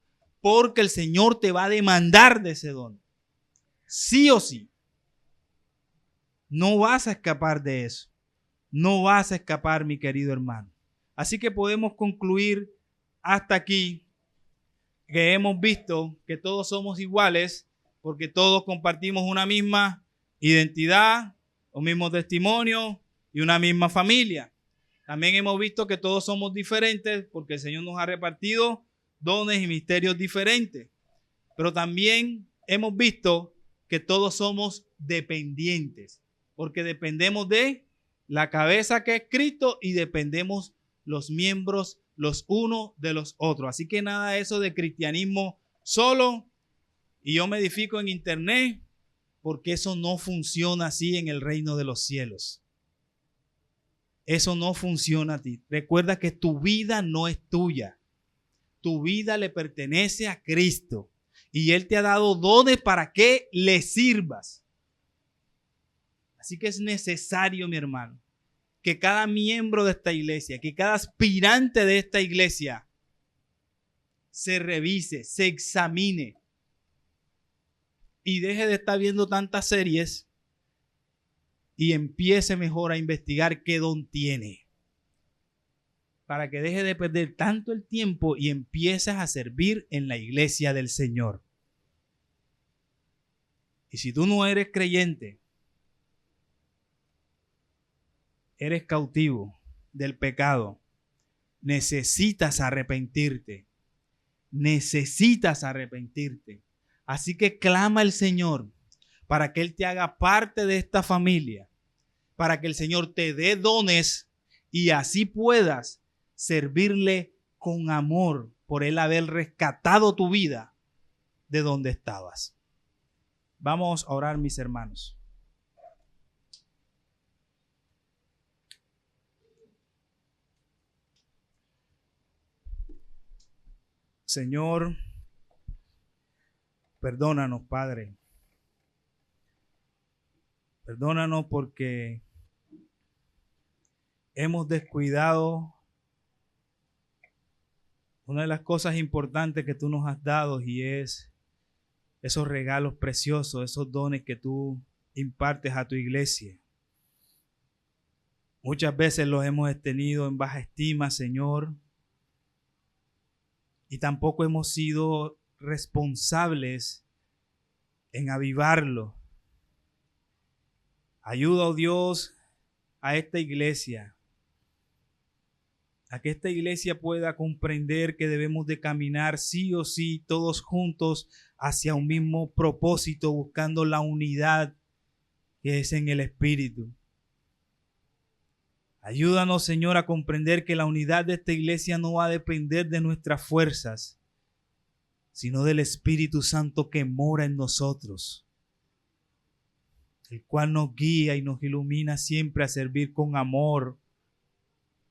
porque el Señor te va a demandar de ese don. Sí o sí. No vas a escapar de eso. No vas a escapar, mi querido hermano. Así que podemos concluir hasta aquí que hemos visto que todos somos iguales porque todos compartimos una misma identidad, un mismo testimonio y una misma familia. También hemos visto que todos somos diferentes porque el Señor nos ha repartido dones y misterios diferentes. Pero también hemos visto que todos somos dependientes porque dependemos de la cabeza que es Cristo y dependemos los miembros los unos de los otros. Así que nada de eso de cristianismo solo y yo me edifico en internet, porque eso no funciona así en el reino de los cielos. Eso no funciona a ti. Recuerda que tu vida no es tuya. Tu vida le pertenece a Cristo y Él te ha dado dones para que le sirvas. Así que es necesario, mi hermano, que cada miembro de esta iglesia, que cada aspirante de esta iglesia se revise, se examine y deje de estar viendo tantas series y empiece mejor a investigar qué don tiene, para que deje de perder tanto el tiempo y empieces a servir en la iglesia del Señor. Y si tú no eres creyente, eres cautivo del pecado, necesitas arrepentirte. Necesitas arrepentirte. Así que clama al Señor para que Él te haga parte de esta familia, para que el Señor te dé dones y así puedas servirle con amor por Él haber rescatado tu vida de donde estabas. Vamos a orar, mis hermanos. Señor, perdónanos, Padre. Perdónanos porque hemos descuidado una de las cosas importantes que tú nos has dado, y es esos regalos preciosos, esos dones que tú impartes a tu iglesia. Muchas veces los hemos tenido en baja estima, Señor, y tampoco hemos sido responsables en avivarlo. Ayuda, oh Dios, a esta iglesia, a que esta iglesia pueda comprender que debemos de caminar sí o sí todos juntos hacia un mismo propósito, buscando la unidad que es en el Espíritu. Ayúdanos, Señor, a comprender que la unidad de esta iglesia no va a depender de nuestras fuerzas, sino del Espíritu Santo que mora en nosotros, el cual nos guía y nos ilumina siempre a servir con amor.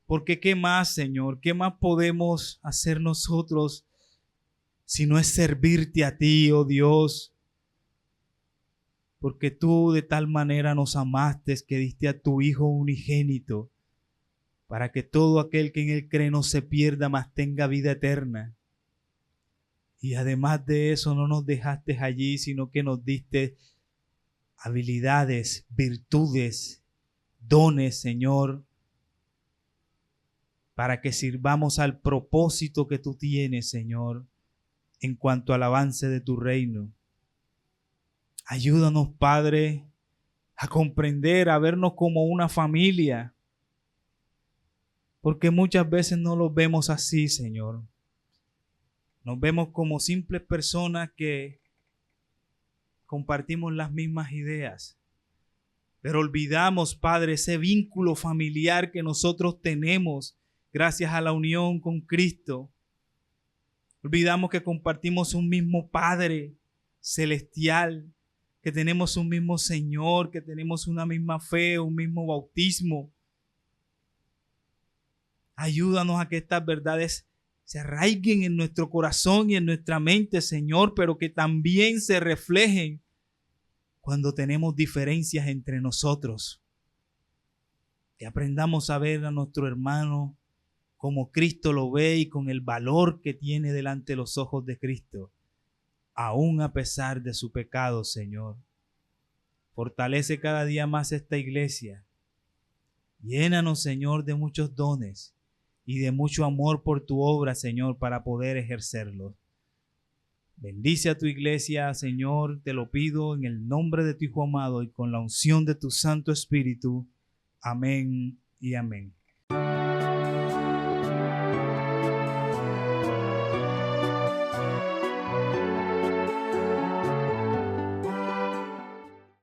Porque ¿qué más, Señor? ¿Qué más podemos hacer nosotros si no es servirte a ti, oh Dios? Porque tú de tal manera nos amaste que diste a tu Hijo unigénito, para que todo aquel que en Él cree no se pierda, mas tenga vida eterna. Y además de eso no nos dejaste allí, sino que nos diste habilidades, virtudes, dones, Señor, para que sirvamos al propósito que tú tienes, Señor, en cuanto al avance de tu reino. Ayúdanos, Padre, a comprender, a vernos como una familia, porque muchas veces no los vemos así, Señor. Nos vemos como simples personas que compartimos las mismas ideas, pero olvidamos, Padre, ese vínculo familiar que nosotros tenemos gracias a la unión con Cristo. Olvidamos que compartimos un mismo Padre celestial, que tenemos un mismo Señor, que tenemos una misma fe, un mismo bautismo. Ayúdanos a que estas verdades se arraiguen en nuestro corazón y en nuestra mente, Señor, pero que también se reflejen cuando tenemos diferencias entre nosotros. Que aprendamos a ver a nuestro hermano como Cristo lo ve y con el valor que tiene delante de los ojos de Cristo, aún a pesar de su pecado, Señor. Fortalece cada día más esta iglesia. Llénanos, Señor, de muchos dones y de mucho amor por tu obra, Señor, para poder ejercerlos. Bendice a tu iglesia, Señor, te lo pido en el nombre de tu Hijo amado y con la unción de tu Santo Espíritu. Amén y amén.